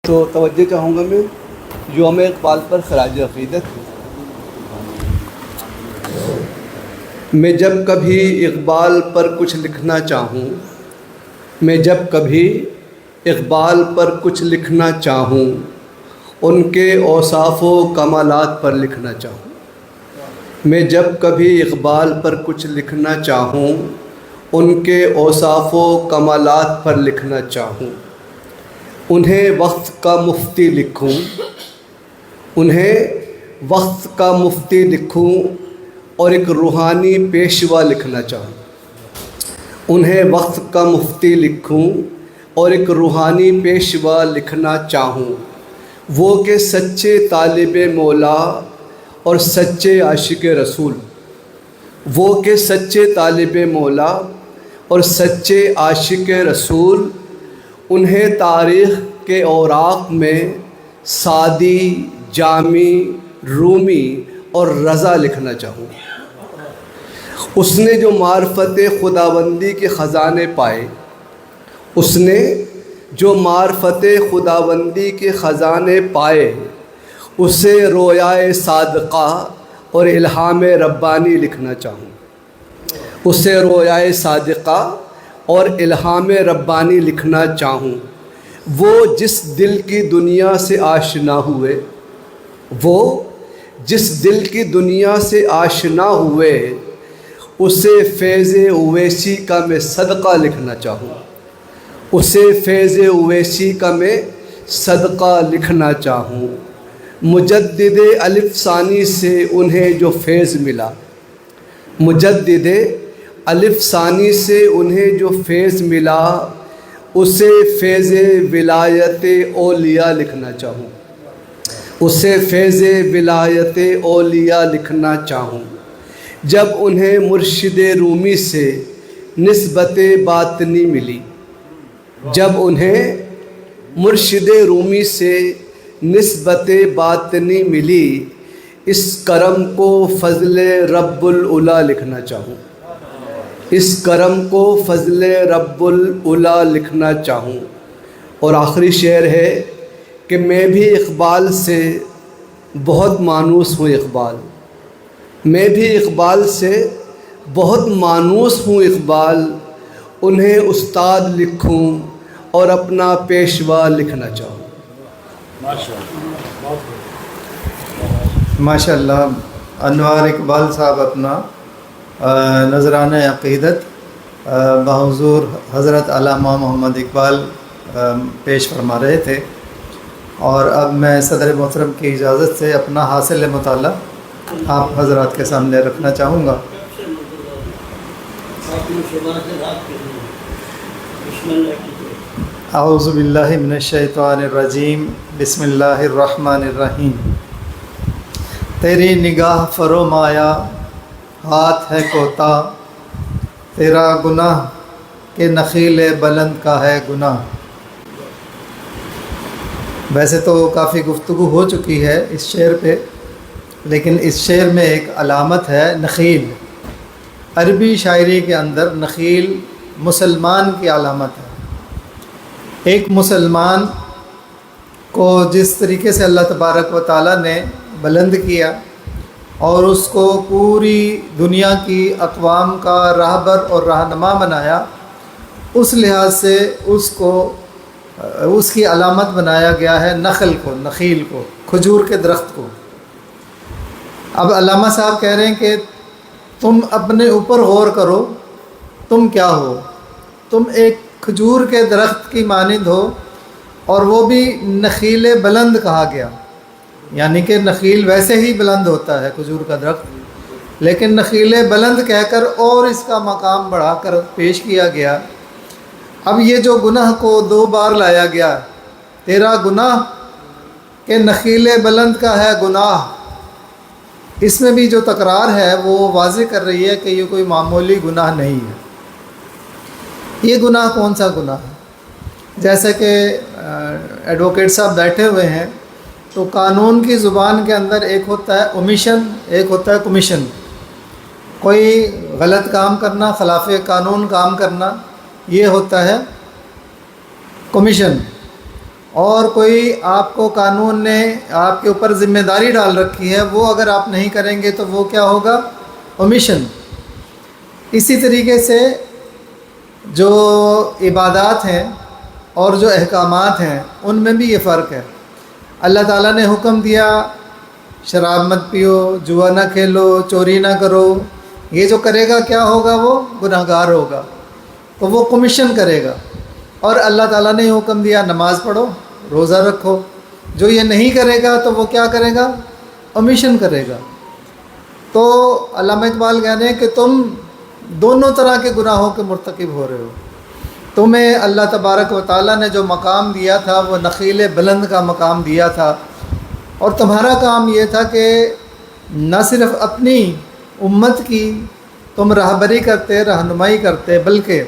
تو توجہ چاہوں گا میں یوم اقبال پر خراج عقیدت۔ میں جب کبھی اقبال پر کچھ لکھنا چاہوں، میں جب کبھی اقبال پر کچھ لکھنا چاہوں، ان کے اوصاف و کمالات پر لکھنا چاہوں۔ میں جب کبھی اقبال پر کچھ لکھنا چاہوں، ان کے اوصاف و کمالات پر لکھنا چاہوں۔ انہیں وقت کا مفتی لکھوں، انہیں وقت کا مفتی لکھوں اور ایک روحانی پیشوا لکھنا چاہوں۔ انہیں وقت کا مفتی لکھوں اور ایک روحانی پیشوا لکھنا چاہوں، وہ کہ سچے طالب مولا اور سچے عاشق رسول، وہ کہ سچے طالب مولا اور سچے عاشق رسول، انہیں تاریخ کے اوراق میں سعدی، جامی، رومی اور رضا لکھنا چاہوں۔ اس نے جو معرفت خداوندی کے خزانے پائے، اس نے جو معرفت خداوندی کے خزانے پائے، اسے رویائے صادقہ اور الہام ربانی لکھنا چاہوں۔ اسے رویائے صادقہ اور الہام ربانی لکھنا چاہوں، وہ جس دل کی دنیا سے آشنا ہوئے، وہ جس دل کی دنیا سے آشنا ہوئے، اسے فیض اویسی کا میں صدقہ لکھنا چاہوں۔ اسے فیض اویسی کا میں صدقہ لکھنا چاہوں۔ مجدد الف ثانی سے انہیں جو فیض ملا، مجدد الف ثانی سے انہیں جو فیض ملا، اسے فیض ولایت اولیاء لکھنا چاہوں۔ اسے فیض ولایت اولیاء لکھنا چاہوں۔ جب انہیں مرشد رومی سے نسبت باطنی ملی، جب انہیں مرشد رومی سے نسبت باطنی ملی، اس کرم کو فضل رب العلا لکھنا چاہوں۔ اس کرم کو فضل رب العلا لکھنا چاہوں۔ اور آخری شعر ہے کہ میں بھی اقبال سے بہت مانوس ہوں اقبال، میں بھی اقبال سے بہت مانوس ہوں اقبال، انہیں استاد لکھوں اور اپنا پیشوا لکھنا چاہوں۔ ماشاء اللہ انوار اقبال صاحب اپنا نذرانہ عقیدت بحضور حضرت علامہ محمد اقبال پیش فرما رہے تھے، اور اب میں صدر محترم کی اجازت سے اپنا حاصل مطالعہ آپ حضرات کے سامنے رکھنا چاہوں گا۔ اعوذ باللہ من الشیطان الرجیم، بسم اللہ الرحمن الرحیم۔ تیری نگاہ فرومایا ہاتھ ہے کوتا، تیرا گناہ کہ نخیل بلند کا ہے گناہ۔ ویسے تو کافی گفتگو ہو چکی ہے اس شعر پہ، لیکن اس شعر میں ایک علامت ہے نخیل۔ عربی شاعری کے اندر نخیل مسلمان کی علامت ہے۔ ایک مسلمان کو جس طریقے سے اللہ تبارک و تعالیٰ نے بلند کیا اور اس کو پوری دنیا کی اقوام کا راہبر اور رہنما بنایا، اس لحاظ سے اس کو اس کی علامت بنایا گیا ہے نخل کو، نخیل کو، کھجور کے درخت کو۔ اب علامہ صاحب کہہ رہے ہیں کہ تم اپنے اوپر غور کرو، تم کیا ہو؟ تم ایک کھجور کے درخت کی مانند ہو، اور وہ بھی نخیل بلند کہا گیا، یعنی کہ نخیل ویسے ہی بلند ہوتا ہے کھجور کا درخت، لیکن نخیل بلند کہہ کر اور اس کا مقام بڑھا کر پیش کیا گیا۔ اب یہ جو گناہ کو دو بار لایا گیا، تیرا گناہ کہ نخیل بلند کا ہے گناہ، اس میں بھی جو تکرار ہے وہ واضح کر رہی ہے کہ یہ کوئی معمولی گناہ نہیں ہے۔ یہ گناہ کون سا گناہ ہے؟ جیسے کہ ایڈوکیٹ صاحب بیٹھے ہوئے ہیں، تو قانون کی زبان کے اندر ایک ہوتا ہے اومیشن، ایک ہوتا ہے کمیشن۔ کوئی غلط کام کرنا، خلاف قانون کام کرنا، یہ ہوتا ہے کمیشن، اور کوئی آپ کو قانون نے آپ کے اوپر ذمہ داری ڈال رکھی ہے، وہ اگر آپ نہیں کریں گے تو وہ کیا ہوگا؟ اومیشن۔ اسی طریقے سے جو عبادات ہیں اور جو احکامات ہیں ان میں بھی یہ فرق ہے۔ اللہ تعالیٰ نے حکم دیا شراب مت پیو، جوا نہ کھیلو، چوری نہ کرو، یہ جو کرے گا کیا ہوگا؟ وہ گناہ گار ہوگا، تو وہ کمیشن کرے گا۔ اور اللہ تعالیٰ نے حکم دیا نماز پڑھو، روزہ رکھو، جو یہ نہیں کرے گا تو وہ کیا کرے گا؟ اومیشن کرے گا۔ تو علامہ اقبال کہتے ہیں کہ تم دونوں طرح کے گناہوں کے مرتکب ہو رہے ہو۔ تمہیں اللہ تبارک و تعالیٰ نے جو مقام دیا تھا وہ نخیل بلند کا مقام دیا تھا، اور تمہارا کام یہ تھا کہ نہ صرف اپنی امت کی تم رہبری کرتے، رہنمائی کرتے، بلکہ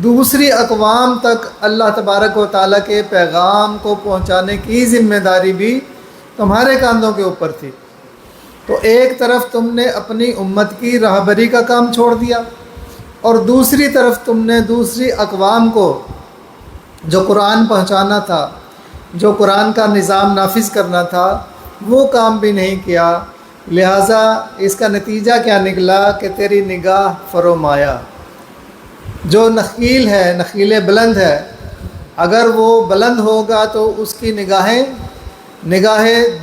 دوسری اقوام تک اللہ تبارک و تعالیٰ کے پیغام کو پہنچانے کی ذمہ داری بھی تمہارے کاندھوں کے اوپر تھی۔ تو ایک طرف تم نے اپنی امت کی رہبری کا کام چھوڑ دیا، اور دوسری طرف تم نے دوسری اقوام کو جو قرآن پہنچانا تھا، جو قرآن کا نظام نافذ کرنا تھا، وہ کام بھی نہیں کیا۔ لہٰذا اس کا نتیجہ کیا نکلا کہ تیری نگاہ فرومایا۔ جو نخیل ہے، نخیل بلند ہے، اگر وہ بلند ہوگا تو اس کی نگاہیں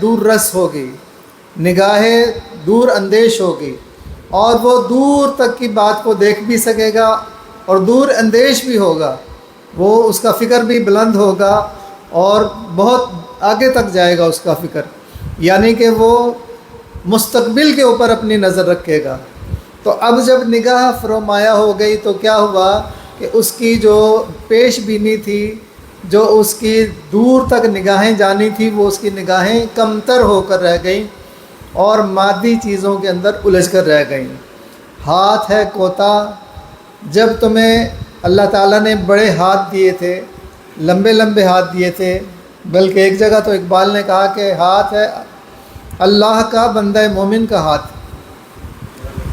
دور رس ہوگی، نگاہیں دور اندیش ہوگی، اور وہ دور تک کی بات کو دیکھ بھی سکے گا اور دور اندیش بھی ہوگا۔ وہ اس کا فکر بھی بلند ہوگا اور بہت آگے تک جائے گا اس کا فکر، یعنی کہ وہ مستقبل کے اوپر اپنی نظر رکھے گا۔ تو اب جب نگاہ فرومایا ہو گئی تو کیا ہوا کہ اس کی جو پیش بینی تھی، جو اس کی دور تک نگاہیں جانی تھی، وہ اس کی نگاہیں کمتر ہو کر رہ گئیں اور مادی چیزوں کے اندر الجھ کر رہ گئیں۔ ہاتھ ہے کوتا، جب تمہیں اللہ تعالیٰ نے بڑے ہاتھ دیے تھے، لمبے لمبے ہاتھ دیے تھے، بلکہ ایک جگہ تو اقبال نے کہا کہ ہاتھ ہے اللہ کا بندہ مومن کا ہاتھ،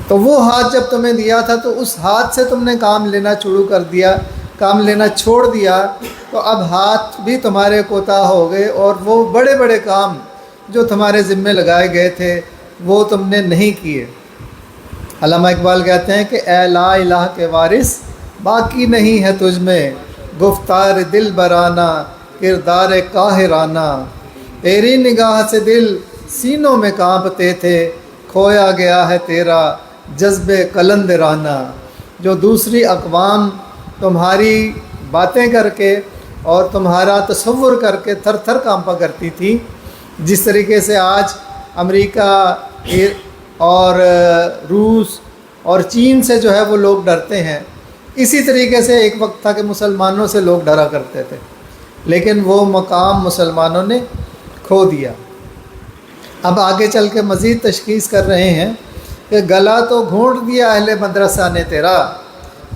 تو وہ ہاتھ جب تمہیں دیا تھا تو اس ہاتھ سے تم نے کام لینا شروع کر دیا، کام لینا چھوڑ دیا، تو اب ہاتھ بھی تمہارے کوتاہ ہو گئے، اور وہ بڑے بڑے کام جو تمہارے ذمے لگائے گئے تھے وہ تم نے نہیں کیے۔ علامہ اقبال کہتے ہیں کہ اے لا الہ کے وارث، باقی نہیں ہے تجھ میں گفتار دل برانہ، کردار قاہرانہ، تیری نگاہ سے دل سینوں میں کانپتے تھے، کھویا گیا ہے تیرا جذب قلندرانہ۔ جو دوسری اقوام تمہاری باتیں کر کے اور تمہارا تصور کر کے تھر تھر کانپا کرتی تھی، جس طریقے سے آج امریکہ اور روس اور چین سے جو ہے وہ لوگ ڈرتے ہیں، اسی طریقے سے ایک وقت تھا کہ مسلمانوں سے لوگ ڈرا کرتے تھے، لیکن وہ مقام مسلمانوں نے کھو دیا۔ اب آگے چل کے مزید تشخیص کر رہے ہیں کہ گلا تو گھونٹ دیا اہل مدرسہ نے تیرا،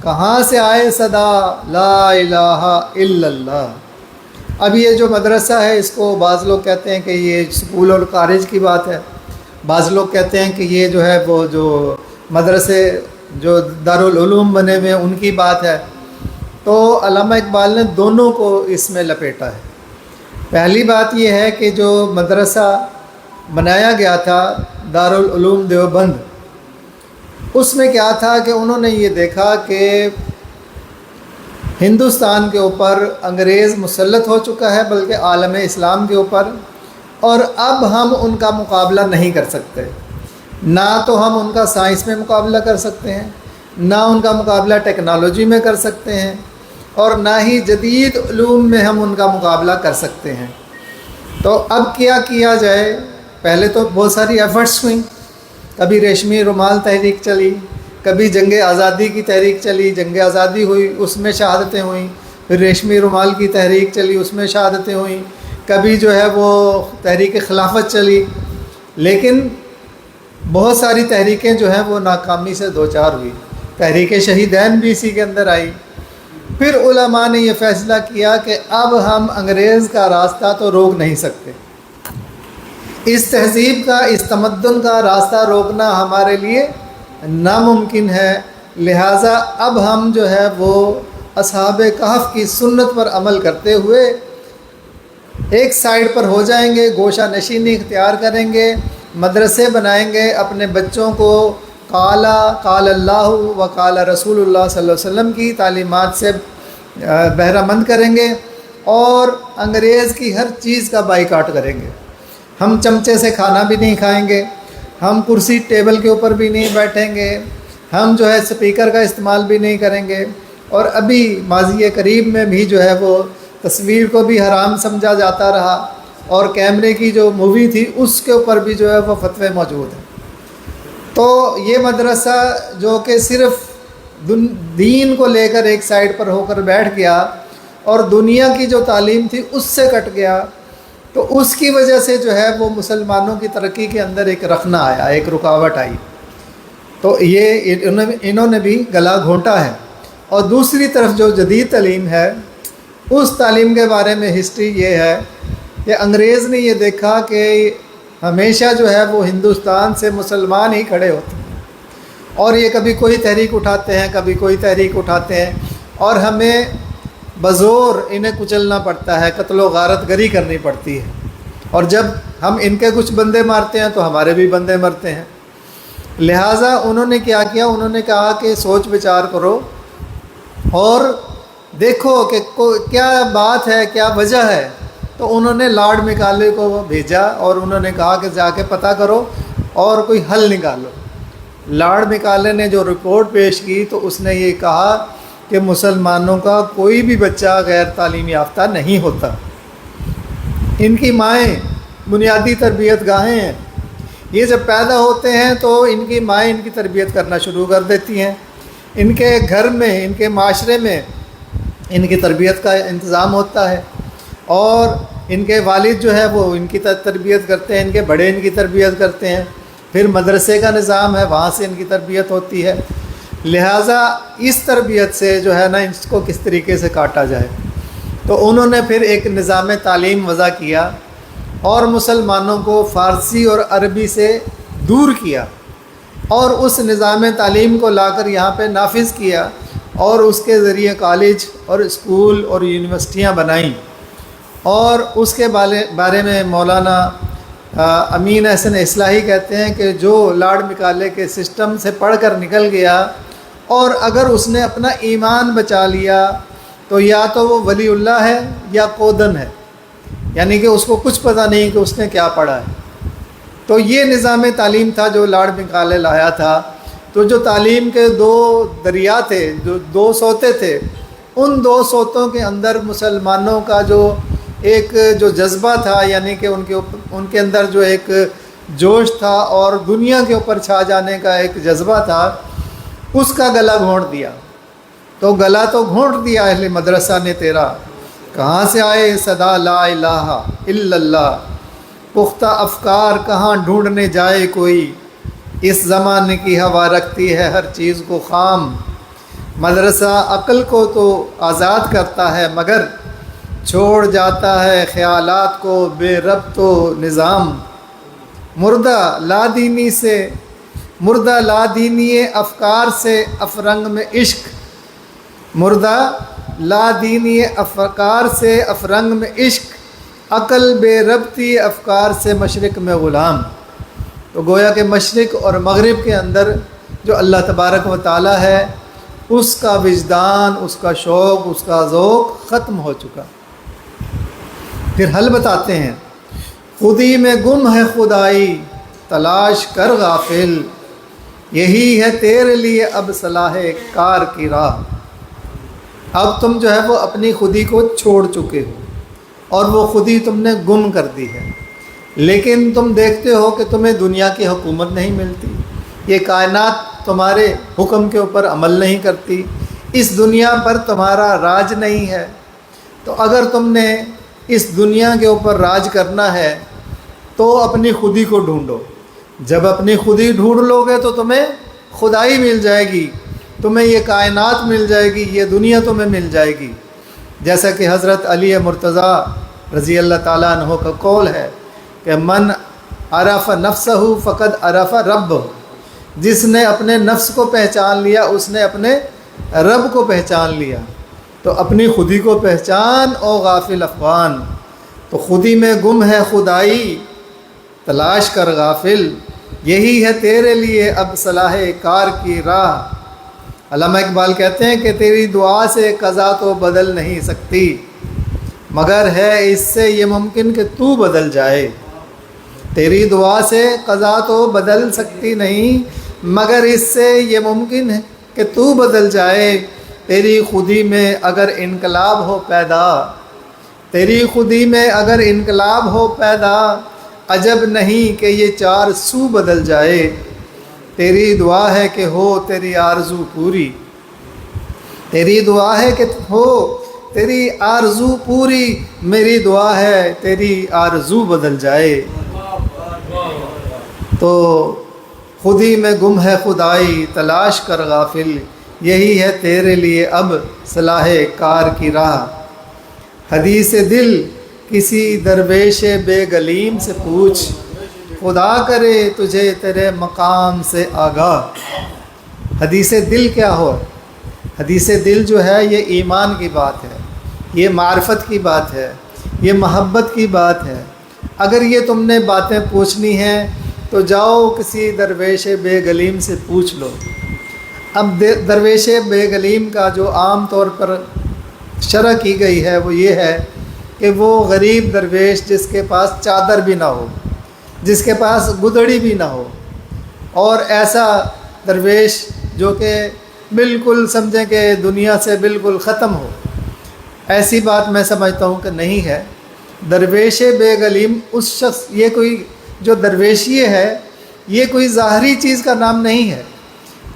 کہاں سے آئے صدا لا الہ الا اللہ۔ اب یہ جو مدرسہ ہے اس کو بعض لوگ کہتے ہیں کہ یہ اسکول اور کالج کی بات ہے، بعض لوگ کہتے ہیں کہ یہ جو ہے وہ جو مدرسے جو دارالعلوم بنے ہوئے ہیں ان کی بات ہے۔ تو علامہ اقبال نے دونوں کو اس میں لپیٹا ہے۔ پہلی بات یہ ہے کہ جو مدرسہ بنایا گیا تھا دارالعلوم دیوبند، اس میں کیا تھا کہ انہوں نے یہ دیکھا کہ ہندوستان کے اوپر انگریز مسلط ہو چکا ہے، بلکہ عالم اسلام کے اوپر، اور اب ہم ان کا مقابلہ نہیں کر سکتے، نہ تو ہم ان کا سائنس میں مقابلہ کر سکتے ہیں، نہ ان کا مقابلہ ٹیکنالوجی میں کر سکتے ہیں، اور نہ ہی جدید علوم میں ہم ان کا مقابلہ کر سکتے ہیں۔ تو اب کیا جائے؟ پہلے تو بہت ساری ایفرٹس ہوئیں، کبھی ریشمی رومال تحریک چلی، کبھی جنگ آزادی کی تحریک چلی، جنگ آزادی ہوئی اس میں شہادتیں ہوئیں، پھر ریشمی رومال کی تحریک چلی اس میں شہادتیں ہوئیں، کبھی جو ہے وہ تحریک خلافت چلی، لیکن بہت ساری تحریکیں جو ہیں وہ ناکامی سے دوچار ہوئی۔ تحریک شہیدین بھی اسی کے اندر آئی۔ پھر علماء نے یہ فیصلہ کیا کہ اب ہم انگریز کا راستہ تو روک نہیں سکتے، اس تہذیب کا، اس تمدن کا راستہ روکنا ہمارے لیے ناممکن ہے، لہٰذا اب ہم جو ہے وہ اصحاب کہف کی سنت پر عمل کرتے ہوئے ایک سائڈ پر ہو جائیں گے، گوشہ نشینی اختیار کریں گے، مدرسے بنائیں گے، اپنے بچوں کو قال اللہ و قال رسول اللہ صلی اللہ علیہ وسلم کی تعلیمات سے بہرہ مند کریں گے، اور انگریز کی ہر چیز کا بائیکاٹ کریں گے۔ ہم چمچے سے کھانا بھی نہیں کھائیں گے، ہم کرسی ٹیبل کے اوپر بھی نہیں بیٹھیں گے، ہم جو ہے سپیکر کا استعمال بھی نہیں کریں گے، اور ابھی ماضی قریب میں بھی جو ہے وہ تصویر کو بھی حرام سمجھا جاتا رہا، اور کیمرے کی جو مووی تھی اس کے اوپر بھی جو ہے وہ فتوے موجود ہیں۔ تو یہ مدرسہ جو کہ صرف دین کو لے کر ایک سائڈ پر ہو کر بیٹھ گیا اور دنیا کی جو تعلیم تھی اس سے کٹ گیا، تو اس کی وجہ سے جو ہے وہ مسلمانوں کی ترقی کے اندر ایک رخنہ آیا، ایک رکاوٹ آئی، تو یہ انہوں نے بھی گلا گھونٹا ہے۔ اور دوسری طرف جو جدید تعلیم ہے، اس تعلیم کے بارے میں ہسٹری یہ ہے کہ انگریز نے یہ دیکھا کہ ہمیشہ جو ہے وہ ہندوستان سے مسلمان ہی کھڑے ہوتے ہیں، اور یہ کبھی کوئی تحریک اٹھاتے ہیں، کبھی کوئی تحریک اٹھاتے ہیں، اور ہمیں بزور انہیں کچلنا پڑتا ہے، قتل و غارت گری کرنی پڑتی ہے، اور جب ہم ان کے کچھ بندے مارتے ہیں تو ہمارے بھی بندے مرتے ہیں۔ لہٰذا انہوں نے کیا کیا، انہوں نے کہا کہ سوچ بچار کرو اور دیکھو کہ کیا بات ہے، کیا وجہ ہے۔ تو انہوں نے لارڈ میکالے کو بھیجا اور انہوں نے کہا کہ جا کے پتہ کرو اور کوئی حل نکالو۔ لارڈ میکالے نے جو رپورٹ پیش کی تو اس نے یہ کہا کہ مسلمانوں کا کوئی بھی بچہ غیر تعلیم یافتہ نہیں ہوتا، ان کی مائیں بنیادی تربیت گاہیں ہیں، یہ جب پیدا ہوتے ہیں تو ان کی مائیں ان کی تربیت کرنا شروع کر دیتی ہیں، ان کے گھر میں، ان کے معاشرے میں ان کی تربیت کا انتظام ہوتا ہے، اور ان کے والد جو ہے وہ ان کی تربیت کرتے ہیں، ان کے بڑے ان کی تربیت کرتے ہیں، پھر مدرسے کا نظام ہے، وہاں سے ان کی تربیت ہوتی ہے۔ لہٰذا اس تربیت سے جو ہے نا اس کو کس طریقے سے کاٹا جائے، تو انہوں نے پھر ایک نظام تعلیم وضع کیا اور مسلمانوں کو فارسی اور عربی سے دور کیا، اور اس نظام تعلیم کو لا کر یہاں پہ نافذ کیا، اور اس کے ذریعے کالج اور اسکول اور یونیورسٹیاں بنائیں۔ اور اس کے بارے میں مولانا امین احسن اصلاحی کہتے ہیں کہ جو لارڈ میکالے کے سسٹم سے پڑھ کر نکل گیا اور اگر اس نے اپنا ایمان بچا لیا تو یا تو وہ ولی اللہ ہے یا کودن ہے، یعنی کہ اس کو کچھ پتہ نہیں کہ اس نے کیا پڑھا ہے۔ تو یہ نظام تعلیم تھا جو لارڈ میکالے لایا تھا۔ تو جو تعلیم کے دو دریا تھے، جو دو سوتے تھے، ان دو سوتوں کے اندر مسلمانوں کا جو ایک جو جذبہ تھا، یعنی کہ ان کے اندر جو ایک جوش تھا اور دنیا کے اوپر چھا جانے کا ایک جذبہ تھا، اس کا گلا گھونٹ دیا۔ تو گلا تو گھونٹ دیا اہل مدرسہ نے تیرا، کہاں سے آئے صدا لا الہ الا اللہ، پختہ افکار کہاں ڈھونڈنے جائے کوئی، اس زمانے کی ہوا رکھتی ہے ہر چیز کو خام، مدرسہ عقل کو تو آزاد کرتا ہے مگر چھوڑ جاتا ہے خیالات کو بے ربط و نظام، مردہ لا دینی افکار سے افرنگ میں عشق، مردہ لا دینی افکار سے افرنگ میں عشق، عقل بے ربطی افکار سے مشرق میں غلام۔ تو گویا کہ مشرق اور مغرب کے اندر جو اللہ تبارک و تعالی ہے، اس کا وجدان، اس کا شوق، اس کا ذوق ختم ہو چکا۔ پھر حل بتاتے ہیں، خودی میں گم ہے خدائی تلاش کر غافل، یہی ہے تیرے لیے اب صلاح کار کی راہ۔ اب تم جو ہے وہ اپنی خودی کو چھوڑ چکے ہو اور وہ خودی تم نے گم کر دی ہے، لیکن تم دیکھتے ہو کہ تمہیں دنیا کی حکومت نہیں ملتی، یہ کائنات تمہارے حکم کے اوپر عمل نہیں کرتی، اس دنیا پر تمہارا راج نہیں ہے۔ تو اگر تم نے اس دنیا کے اوپر راج کرنا ہے تو اپنی خودی کو ڈھونڈو، جب اپنی خودی ڈھونڈ لو گے تو تمہیں خدائی مل جائے گی، تمہیں یہ کائنات مل جائے گی، یہ دنیا تمہیں مل جائے گی۔ جیسا کہ حضرت علی مرتضیٰ رضی اللہ تعالیٰ عنہ کا قول ہے کہ من عرف نفسہ فقد عرف رب، جس نے اپنے نفس کو پہچان لیا اس نے اپنے رب کو پہچان لیا۔ تو اپنی خودی کو پہچان او غافل افغان، تو خودی میں گم ہے خدائی تلاش کر غافل، یہی ہے تیرے لیے اب صلاح کار کی راہ۔ علامہ اقبال کہتے ہیں کہ تیری دعا سے قضا تو بدل نہیں سکتی، مگر ہے اس سے یہ ممکن کہ تو بدل جائے۔ تیری دعا سے قضا تو بدل سکتی نہیں، مگر اس سے یہ ممکن ہے کہ تو بدل جائے۔ تیری خودی میں اگر انقلاب ہو پیدا، تیری خودی میں اگر انقلاب ہو پیدا، عجب نہیں کہ یہ چار سو بدل جائے۔ تیری دعا ہے کہ ہو تیری آرزو پوری، تیری دعا ہے کہ ہو تیری آرزو پوری، میری دعا ہے تیری آرزو بدل جائے۔ تو خودی میں گم ہے خدائی تلاش کر غافل، یہی ہے تیرے لیے اب صلاح کار کی راہ۔ حدیث دل کسی درویش بے گلیم سے پوچھ، خدا کرے تجھے تیرے مقام سے آگاہ۔ حدیث دل کیا ہو؟ حدیث دل جو ہے یہ ایمان کی بات ہے، یہ معرفت کی بات ہے، یہ محبت کی بات ہے۔ اگر یہ تم نے باتیں پوچھنی ہیں تو جاؤ کسی درویش بے گلیم سے پوچھ لو۔ اب درویش بے گلیم کا جو عام طور پر شرح کی گئی ہے وہ یہ ہے کہ وہ غریب درویش جس کے پاس چادر بھی نہ ہو، جس کے پاس گدڑی بھی نہ ہو، اور ایسا درویش جو کہ بالکل سمجھیں کہ دنیا سے بالکل ختم ہو، ایسی بات میں سمجھتا ہوں کہ نہیں ہے۔ درویش بے گلیم اس شخص، یہ کوئی جو درویشی ہے یہ کوئی ظاہری چیز کا نام نہیں ہے،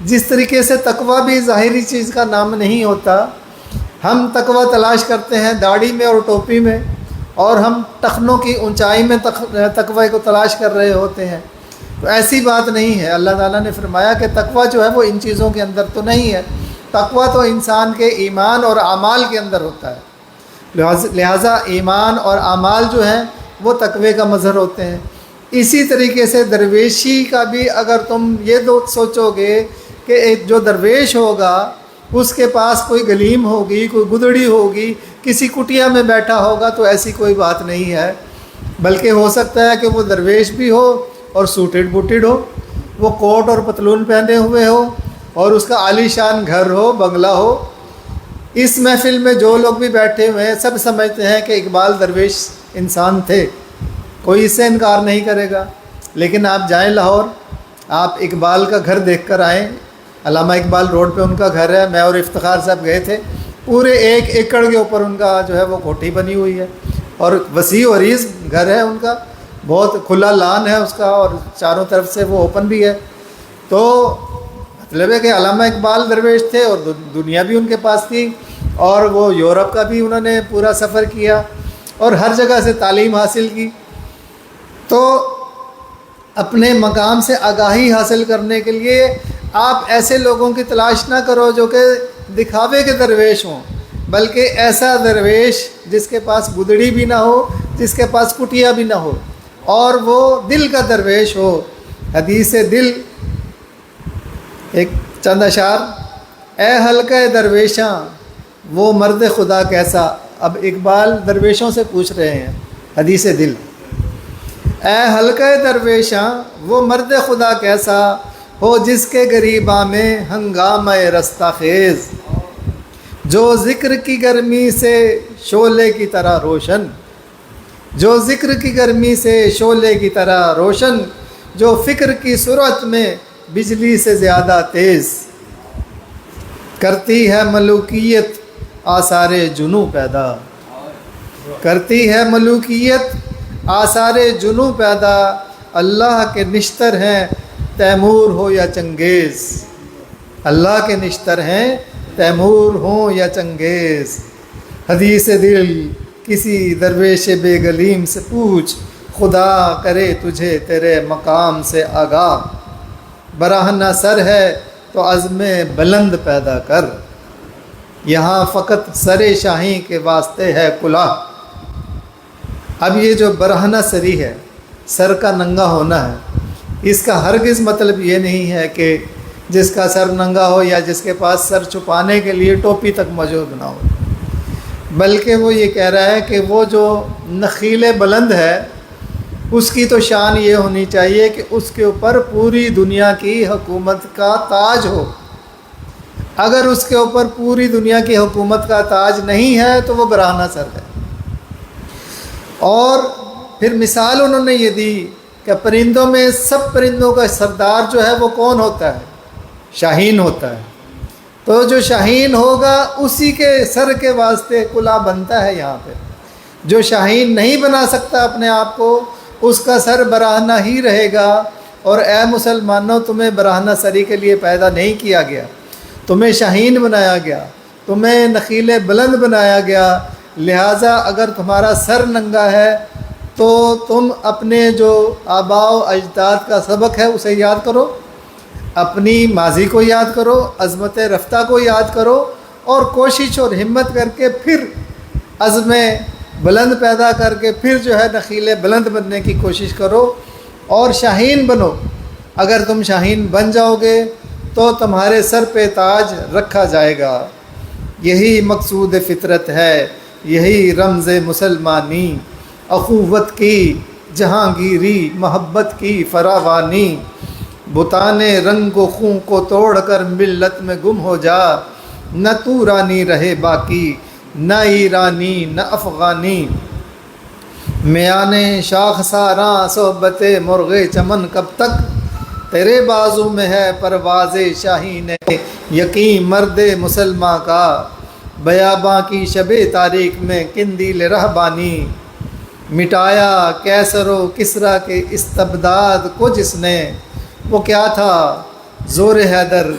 جس طریقے سے تقویٰ بھی ظاہری چیز کا نام نہیں ہوتا۔ ہم تقویٰ تلاش کرتے ہیں داڑھی میں اور ٹوپی میں، اور ہم ٹخنوں کی اونچائی میں تقوی کو تلاش کر رہے ہوتے ہیں، تو ایسی بات نہیں ہے۔ اللہ تعالیٰ نے فرمایا کہ تقویٰ جو ہے وہ ان چیزوں کے اندر تو نہیں ہے، تقویٰ تو انسان کے ایمان اور اعمال کے اندر ہوتا ہے، لہٰذا ایمان اور اعمال جو ہیں وہ تقوی کا مظہر ہوتے ہیں۔ اسی طریقے سے درویشی کا بھی اگر تم یہ سوچو گے کہ ایک جو درویش ہوگا اس کے پاس کوئی گلیم ہوگی، کوئی گدڑی ہوگی، کسی کٹیا میں بیٹھا ہوگا، تو ایسی کوئی بات نہیں ہے، بلکہ ہو سکتا ہے کہ وہ درویش بھی ہو اور سوٹڈ بوٹڈ ہو، وہ کوٹ اور پتلون پہنے ہوئے ہو، اور اس کا عالی شان گھر ہو، بنگلہ ہو۔ اس محفل میں جو لوگ بھی بیٹھے ہوئے ہیں سب سمجھتے ہیں کہ اقبال درویش انسان تھے، کوئی اس سے انکار نہیں کرے گا۔ لیکن آپ جائیں لاہور، آپ اقبال کا گھر دیکھ کر آئیں، علامہ اقبال روڈ پہ ان کا گھر ہے، میں اور افتخار صاحب گئے تھے، پورے 1 ایکڑ کے اوپر ان کا جو ہے وہ کوٹھی بنی ہوئی ہے، اور وسیع و عریض گھر ہے ان کا، بہت کھلا لان ہے اس کا، اور چاروں طرف سے وہ اوپن بھی ہے۔ تو مطلب ہے کہ علامہ اقبال درویش تھے، اور دنیا بھی ان کے پاس تھی، اور وہ یورپ کا بھی انہوں نے پورا سفر کیا، اور ہر جگہ سے تعلیم حاصل کی۔ تو اپنے مقام سے آگاہی حاصل کرنے کے لیے آپ ایسے لوگوں کی تلاش نہ کرو جو کہ دکھاوے کے درویش ہوں، بلکہ ایسا درویش جس کے پاس گدڑی بھی نہ ہو، جس کے پاس کٹیا بھی نہ ہو، اور وہ دل کا درویش ہو۔ حدیث دل ایک چند اشعار: اے حلقہ درویشاں وہ مرد خدا کیسا۔ اب اقبال درویشوں سے پوچھ رہے ہیں، حدیث دل: اے حلقہ درویشاں وہ مرد خدا کیسا ہو، جس کے گریباں میں ہنگامہ رستہ خیز، جو ذکر کی گرمی سے شعلے کی طرح روشن، جو ذکر کی گرمی سے شعلے کی طرح روشن، جو فکر کی سرعت میں بجلی سے زیادہ تیز، کرتی ہے ملوکیت آثار جنوں پیدا، کرتی ہے ملوکیت آثار جنوں پیدا، اللہ کے نشتر ہیں تیمور ہو یا چنگیز، اللہ کے نشتر ہیں تیمور ہوں یا چنگیز۔ حدیث دل کسی درویش بے گلیم سے پوچھ، خدا کرے تجھے تیرے مقام سے آگاہ، برہنہ سر ہے تو عزم بلند پیدا کر، یہاں فقط سر شاہی کے واسطے ہے کلاه۔ اب یہ جو برہنہ سری ہے، سر کا ننگا ہونا ہے، اس کا ہرگز مطلب یہ نہیں ہے کہ جس کا سر ننگا ہو یا جس کے پاس سر چھپانے کے لیے ٹوپی تک موجود نہ ہو، بلکہ وہ یہ کہہ رہا ہے کہ وہ جو نخیل بلند ہے اس کی تو شان یہ ہونی چاہیے کہ اس کے اوپر پوری دنیا کی حکومت کا تاج ہو۔ اگر اس کے اوپر پوری دنیا کی حکومت کا تاج نہیں ہے تو وہ برہنہ سر ہے۔ اور پھر مثال انہوں نے یہ دی کہ پرندوں میں سب پرندوں کا سردار جو ہے وہ کون ہوتا ہے؟ شاہین ہوتا ہے۔ تو جو شاہین ہوگا اسی کے سر کے واسطے کلا بنتا ہے یہاں پہ۔ جو شاہین نہیں بنا سکتا اپنے آپ کو اس کا سر برہنہ ہی رہے گا۔ اور اے مسلمانوں، تمہیں برہنہ سری کے لیے پیدا نہیں کیا گیا، تمہیں شاہین بنایا گیا، تمہیں نخیل بلند بنایا گیا۔ لہٰذا اگر تمہارا سر ننگا ہے تو تم اپنے جو آباء و اجداد کا سبق ہے اسے یاد کرو، اپنی ماضی کو یاد کرو، عظمت رفتہ کو یاد کرو، اور کوشش اور ہمت کر کے پھر عزم بلند پیدا کر کے پھر جو ہے نخیل بلند بننے کی کوشش کرو اور شاہین بنو۔ اگر تم شاہین بن جاؤ گے تو تمہارے سر پہ تاج رکھا جائے گا۔ یہی مقصود فطرت ہے، یہی رمز مسلمانی، اخوت کی جہانگیری، محبت کی فراوانی۔ بتانے رنگ و خون کو توڑ کر ملت میں گم ہو جا، نہ تو رانی رہے باقی، نہ ایرانی نہ افغانی۔ میانے شاخ ساراں صحبت مرغ چمن کب تک، تیرے بازو میں ہے پرواز شاہین یقین مرد مسلماں کا۔ بیاباں کی شب تاریک میں قندیل رہبانی، مٹایا کیسر و کسریٰ کے استبداد کو جس نے۔ وہ کیا تھا زور حیدر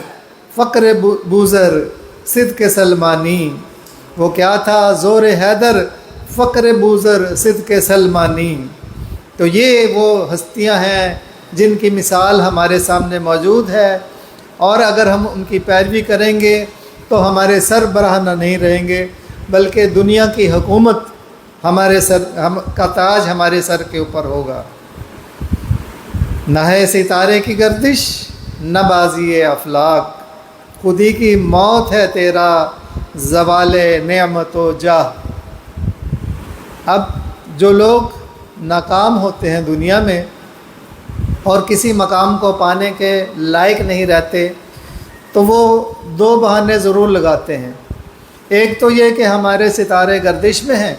فقر بوذر صدق سلمانی، وہ کیا تھا زور حیدر فقر بوذر صدق سلمانی۔ تو یہ وہ ہستیاں ہیں جن کی مثال ہمارے سامنے موجود ہے، اور اگر ہم ان کی پیروی کریں گے تو ہمارے سر برہنہ نہیں رہیں گے، بلکہ دنیا کی حکومت ہمارے سر کا تاج ہمارے سر کے اوپر ہوگا۔ نہ ہے ستارے کی گردش نہ بازی افلاک، خودی کی موت ہے تیرا زوال نعمت و جاہ۔ اب جو لوگ ناکام ہوتے ہیں دنیا میں اور کسی مقام کو پانے کے لائق نہیں رہتے تو وہ دو بہانے ضرور لگاتے ہیں۔ ایک تو یہ کہ ہمارے ستارے گردش میں ہیں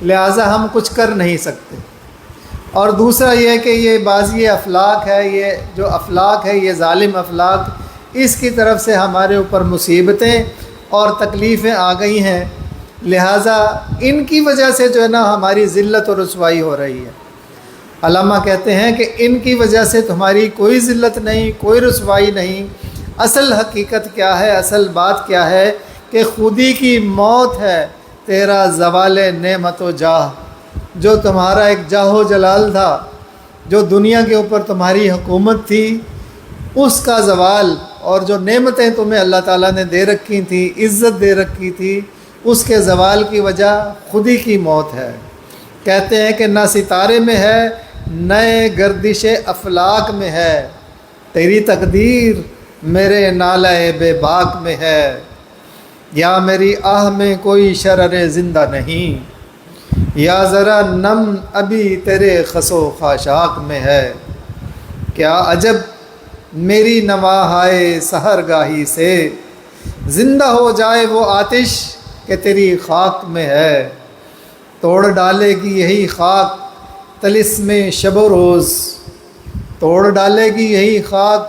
لہٰذا ہم کچھ کر نہیں سکتے، اور دوسرا یہ کہ یہ بازی افلاک ہے، یہ جو افلاک ہے یہ ظالم افلاک، اس کی طرف سے ہمارے اوپر مصیبتیں اور تکلیفیں آ گئی ہیں، لہٰذا ان کی وجہ سے جو ہے نا ہماری ذلت اور رسوائی ہو رہی ہے۔ علامہ کہتے ہیں کہ ان کی وجہ سے تمہاری کوئی ذلت نہیں، کوئی رسوائی نہیں۔ اصل حقیقت کیا ہے، اصل بات کیا ہے کہ خودی کی موت ہے تیرا زوال نعمت و جاہ۔ جو تمہارا ایک جاہ و جلال تھا، جو دنیا کے اوپر تمہاری حکومت تھی، اس کا زوال، اور جو نعمتیں تمہیں اللہ تعالیٰ نے دے رکھی تھیں، عزت دے رکھی تھی، اس کے زوال کی وجہ خودی کی موت ہے۔ کہتے ہیں کہ نہ ستارے میں ہے نئے گردش افلاک میں ہے، تیری تقدیر میرے نالہ بے باک میں ہے، یا میری آہ میں کوئی شرر زندہ نہیں، یا ذرا نم ابھی تیرے خس و خاشاک میں ہے۔ کیا عجب میری نواہائے سحر گاہی سے، زندہ ہو جائے وہ آتش کہ تیری خاک میں ہے، توڑ ڈالے گی یہی خاک طلسم شب و روز، توڑ ڈالے گی یہی خاک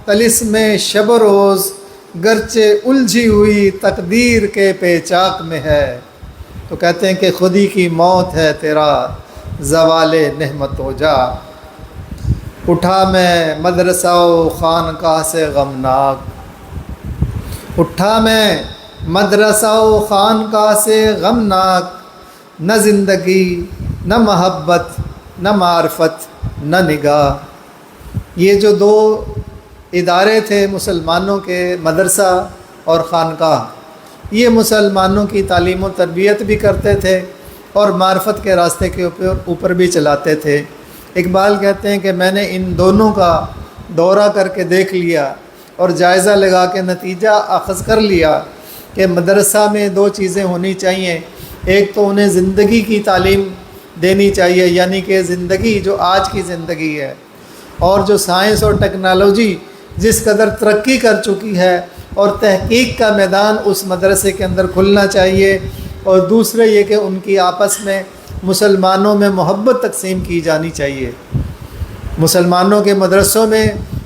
طلسم شب و روز، گرچہ الجھی ہوئی تقدیر کے پیچاک میں ہے۔ تو کہتے ہیں کہ خودی کی موت ہے تیرا زوال نعمت و جا۔ اٹھا میں مدرسہ و خانقاہ سے غمناک، اٹھا میں مدرسہ و خانقاہ سے غمناک، نہ زندگی نہ محبت نہ معرفت نہ نگاہ۔ یہ جو دو ادارے تھے مسلمانوں کے، مدرسہ اور خانقاہ، یہ مسلمانوں کی تعلیم و تربیت بھی کرتے تھے اور معرفت کے راستے کے اوپر بھی چلاتے تھے۔ اقبال کہتے ہیں کہ میں نے ان دونوں کا دورہ کر کے دیکھ لیا اور جائزہ لگا کے نتیجہ اخذ کر لیا کہ مدرسہ میں دو چیزیں ہونی چاہیے، ایک تو انہیں زندگی کی تعلیم دینی چاہیے، یعنی کہ زندگی جو آج کی زندگی ہے، اور جو سائنس اور ٹیکنالوجی جس قدر ترقی کر چکی ہے، اور تحقیق کا میدان اس مدرسے کے اندر کھلنا چاہیے۔ اور دوسرے یہ کہ ان کی آپس میں مسلمانوں میں محبت تقسیم کی جانی چاہیے۔ مسلمانوں کے مدرسوں میں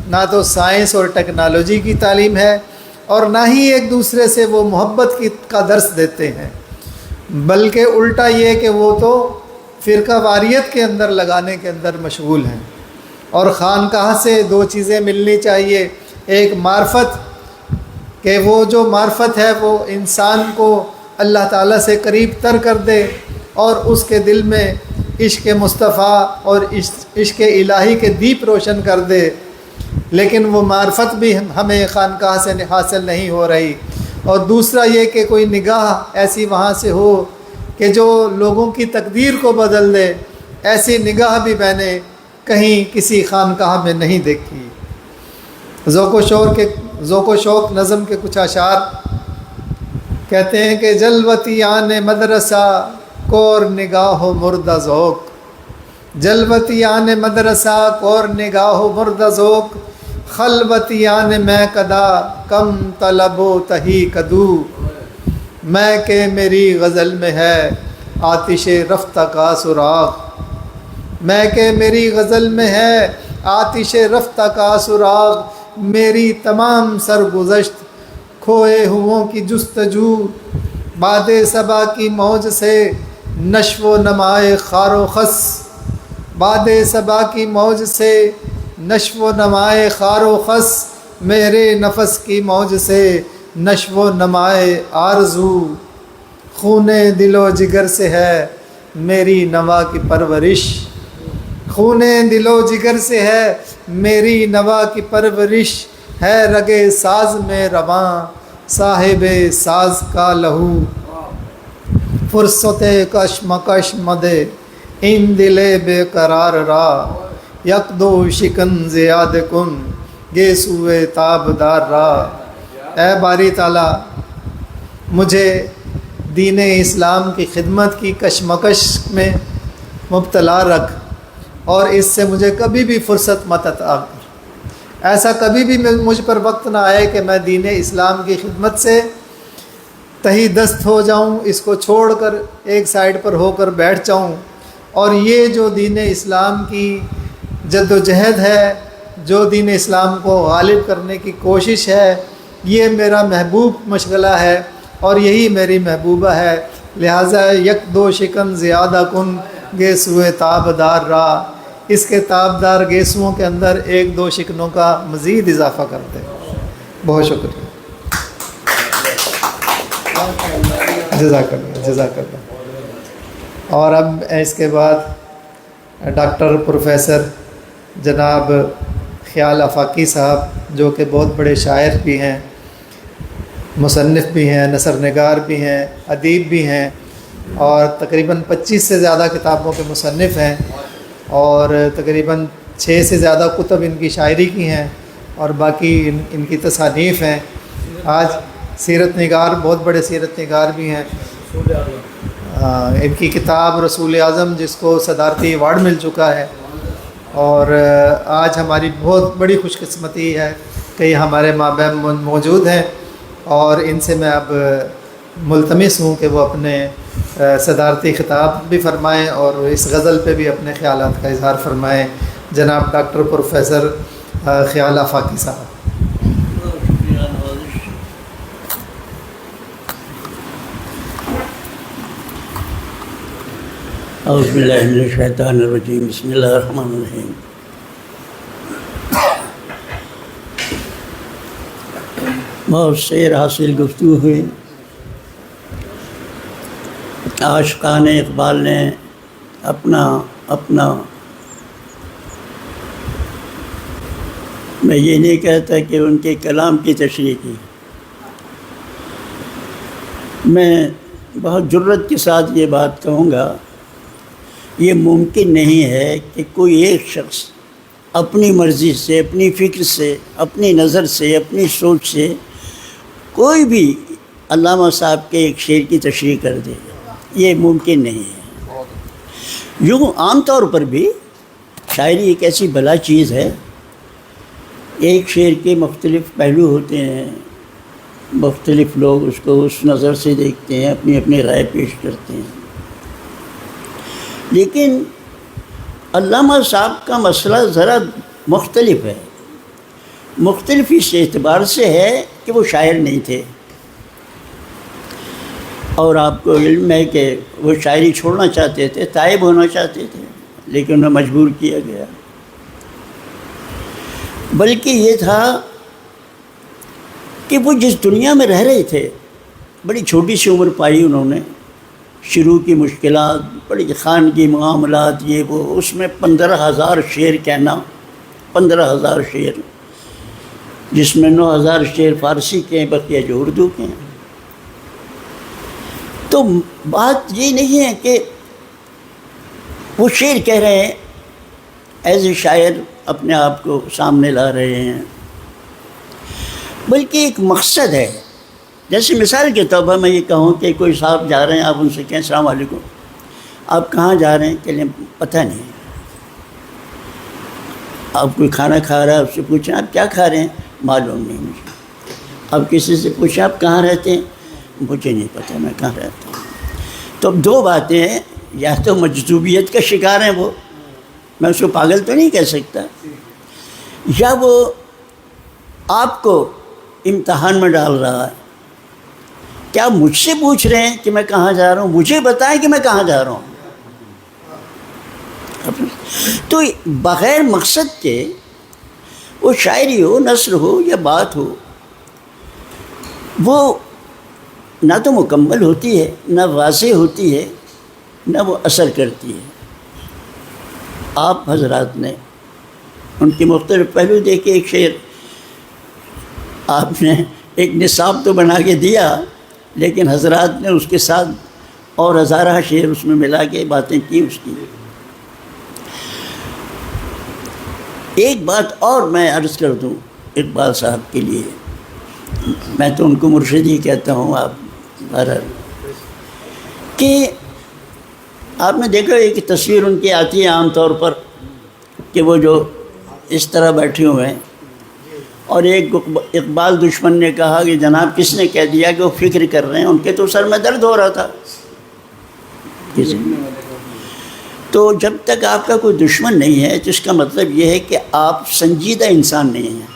نہ تو سائنس اور ٹیکنالوجی کی تعلیم ہے، اور نہ ہی ایک دوسرے سے وہ محبت کا درس دیتے ہیں، بلکہ الٹا یہ کہ وہ تو فرقہ واریت کے اندر لگانے کے اندر مشغول ہیں۔ اور خانقاہ سے دو چیزیں ملنی چاہیے، ایک معرفت، کہ وہ جو معرفت ہے وہ انسان کو اللہ تعالیٰ سے قریب تر کر دے، اور اس کے دل میں عشق مصطفیٰ اور عشق الہی کے دیپ روشن کر دے۔ لیکن وہ معرفت بھی ہمیں خانقاہ سے حاصل نہیں ہو رہی۔ اور دوسرا یہ کہ کوئی نگاہ ایسی وہاں سے ہو کہ جو لوگوں کی تقدیر کو بدل دے، ایسی نگاہ بھی میں نے کہیں کسی خانقاہ میں نہیں دیکھی۔ ذوق و شوق نظم کے کچھ اشعار کہتے ہیں کہ جلوتیان مدرسہ کور نگاہ و مردہ ذوق، جلوتیان مدرسہ کور نگاہ و مردہ ذوق، خلوتیان میں کدا کم طلب و تہی کدو، میں کہ میری غزل میں ہے آتش رفتہ کا سراغ، میں کہ میری غزل میں ہے آتش رفتہ کا سراغ، میری تمام سرگزشت کھوئے ہوں کی جستجو، باد صبا کی موج سے نشو و نمائے خار و خس، باد صبا کی موج سے نشو و نمائے خار و خس، میرے نفس کی موج سے نشو و نمائے آرزو، خون دل و جگر سے ہے میری نوا کی پرورش، خون دل و جگر سے ہے میری نوا کی پرورش، ہے رگے ساز میں رواں صاحب ساز کا لہو، فرصت کشمکش مدے ان دل بے قرار را، یک دو شکن زیاد کن گے سوئے تابدار را۔ اے باری تعالیٰ، مجھے دین اسلام کی خدمت کی کشمکش میں مبتلا رکھ، اور اس سے مجھے کبھی بھی فرصت مت عطا کر۔ ایسا کبھی بھی مجھ پر وقت نہ آئے کہ میں دین اسلام کی خدمت سے تہی دست ہو جاؤں، اس کو چھوڑ کر ایک سائیڈ پر ہو کر بیٹھ جاؤں، اور یہ جو دین اسلام کی جد و جہد ہے، جو دین اسلام کو غالب کرنے کی کوشش ہے، یہ میرا محبوب مشغلہ ہے اور یہی میری محبوبہ ہے۔ لہٰذا یک دو شکن زیادہ کن گیسوئے تابدار را، اس کے تابدار گیسوؤں کے اندر ایک دو شکنوں کا مزید اضافہ کرتے ہیں۔ بہت شکریہ، جزاک اللہ، جزاک اللہ۔ اور اب اس کے بعد ڈاکٹر پروفیسر جناب خیال آفاقی صاحب، جو کہ بہت بڑے شاعر بھی ہیں، مصنف بھی ہیں، نثر نگار بھی ہیں، ادیب بھی ہیں، اور تقریباً 25 سے زیادہ کتابوں کے مصنف ہیں، اور تقریباً 6 سے زیادہ کتب ان کی شاعری کی ہیں، اور باقی ان کی تصانیف ہیں۔ آج سیرت نگار، بہت بڑے سیرت نگار بھی ہیں۔ ان کی کتاب رسول اعظم، جس کو صدارتی ایوارڈ مل چکا ہے، اور آج ہماری بہت بڑی خوش قسمتی ہے کہ یہ ہمارے مابین موجود ہیں، اور ان سے میں اب ملتمس ہوں کہ وہ اپنے صدارتی خطاب بھی فرمائیں اور اس غزل پہ بھی اپنے خیالات کا اظہار فرمائیں۔ جناب ڈاکٹر پروفیسر خیال آفاقی صاحب۔ اعوذ باللہ من الشیطان الرجیم، بسم اللہ الرحمن الرحیم۔ بہت شعر حاصل گفتگو ہوئی۔ عاشقان اقبال نے اپنا میں یہ نہیں کہتا کہ ان کے کلام کی تشریح کی، میں بہت جرت کے ساتھ یہ بات کہوں گا، یہ ممکن نہیں ہے کہ کوئی ایک شخص اپنی مرضی سے، اپنی فکر سے، اپنی نظر سے، اپنی سوچ سے کوئی بھی علامہ صاحب کے ایک شعر کی تشریح کر دے۔ یہ ممکن نہیں ہے۔ یوں عام طور پر بھی شاعری ایک ایسی بلا چیز ہے، ایک شعر کے مختلف پہلو ہوتے ہیں، مختلف لوگ اس کو اس نظر سے دیکھتے ہیں، اپنی اپنی رائے پیش کرتے ہیں، لیکن علامہ صاحب کا مسئلہ ذرا مختلف ہے۔ مختلف اس اعتبار سے ہے کہ وہ شاعر نہیں تھے، اور آپ کو علم ہے کہ وہ شاعری چھوڑنا چاہتے تھے، تائب ہونا چاہتے تھے، لیکن انہیں مجبور کیا گیا۔ بلکہ یہ تھا کہ وہ جس دنیا میں رہ رہے تھے، بڑی چھوٹی سی عمر پائی انہوں نے، شروع کی مشکلات، بڑی خانگی معاملات، یہ وہ، اس میں 15,000 شعر کہنا، 15,000 شعر، جس میں 9,000 شعر فارسی کے ہیں، بقیہ جو اردو کے ہیں۔ تو بات یہ نہیں ہے کہ وہ شعر کہہ رہے ہیں، ایز اے شاعر اپنے آپ کو سامنے لا رہے ہیں، بلکہ ایک مقصد ہے۔ جیسے مثال کے طور پر میں یہ کہوں کہ کوئی صاحب جا رہے ہیں، آپ ان سے کہیں السلام علیکم، آپ کہاں جا رہے ہیں؟ کہ لیں پتہ نہیں۔ آپ کوئی کھانا کھا رہا ہے، آپ سے پوچھیں آپ کیا کھا رہے ہیں؟ معلوم نہیں مجھے۔ آپ کسی سے پوچھیں آپ کہاں رہتے ہیں؟ مجھے نہیں پتہ میں کہاں رہتا ہوں۔ تو اب دو باتیں ہیں، یا تو مجذوبیت کا شکار ہیں وہ، میں اس کو پاگل تو نہیں کہہ سکتا، یا وہ آپ کو امتحان میں ڈال رہا ہے۔ کیا مجھ سے پوچھ رہے ہیں کہ میں کہاں جا رہا ہوں؟ مجھے بتائیں کہ میں کہاں جا رہا ہوں۔ تو بغیر مقصد کے وہ شاعری ہو، نثر ہو یا بات ہو، وہ نہ تو مکمل ہوتی ہے، نہ واضح ہوتی ہے، نہ وہ اثر کرتی ہے۔ آپ حضرات نے ان کے مختلف پہلو دیکھے، ایک شعر آپ نے ایک نصاب تو بنا کے دیا، لیکن حضرات نے اس کے ساتھ اور ہزارہ شعر اس میں ملا کے باتیں کی اس کی۔ ایک بات اور میں عرض کر دوں اقبال صاحب کے لیے، میں تو ان کو مرشد ہی کہتا ہوں، آپ بہرحال، کہ آپ نے دیکھا ایک تصویر ان کی آتی ہے عام طور پر کہ وہ جو اس طرح بیٹھے ہوئے ہیں، اور ایک اقبال دشمن نے کہا کہ جناب کس نے کہہ دیا کہ وہ فکر کر رہے ہیں؟ ان کے تو سر میں درد ہو رہا تھا۔ تو جب تک آپ کا کوئی دشمن نہیں ہے تو اس کا مطلب یہ ہے کہ آپ سنجیدہ انسان نہیں ہیں۔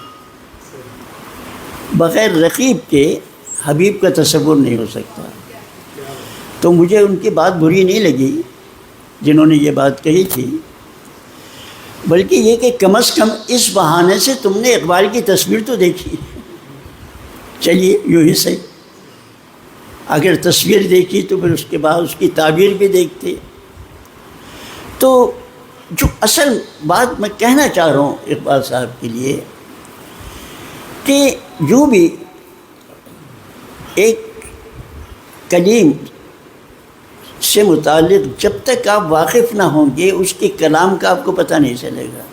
بغیر رقیب کے حبیب کا تصور نہیں ہو سکتا۔ تو مجھے ان کی بات بری نہیں لگی جنہوں نے یہ بات کہی تھی، بلکہ یہ کہ کم از کم اس بہانے سے تم نے اقبال کی تصویر تو دیکھی۔ چلیے یوں ہی صحیح، اگر تصویر دیکھی تو پھر اس کے بعد اس کی تعبیر بھی دیکھتے۔ تو جو اصل بات میں کہنا چاہ رہا ہوں اقبال صاحب کے لیے، کہ یوں بھی ایک کلیم سے متعلق جب تک آپ واقف نہ ہوں گے اس کے کلام کا آپ کو پتہ نہیں چلے گا۔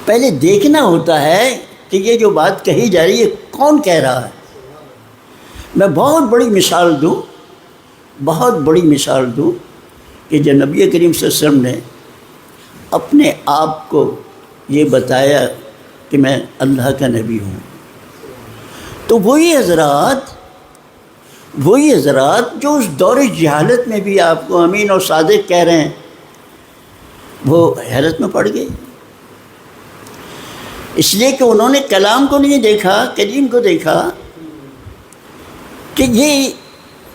پہلے دیکھنا ہوتا ہے کہ یہ جو بات کہی جا رہی ہے کون کہہ رہا ہے۔ میں بہت بڑی مثال دوں کہ جو نبی کریم صلی اللہ علیہ وسلم نے اپنے آپ کو یہ بتایا کہ میں اللہ کا نبی ہوں، تو وہی حضرات جو اس دور جہالت میں بھی آپ کو امین اور صادق کہہ رہے ہیں، وہ حیرت میں پڑ گئے، اس لیے کہ انہوں نے کلام کو نہیں دیکھا، کلیم کو دیکھا کہ یہ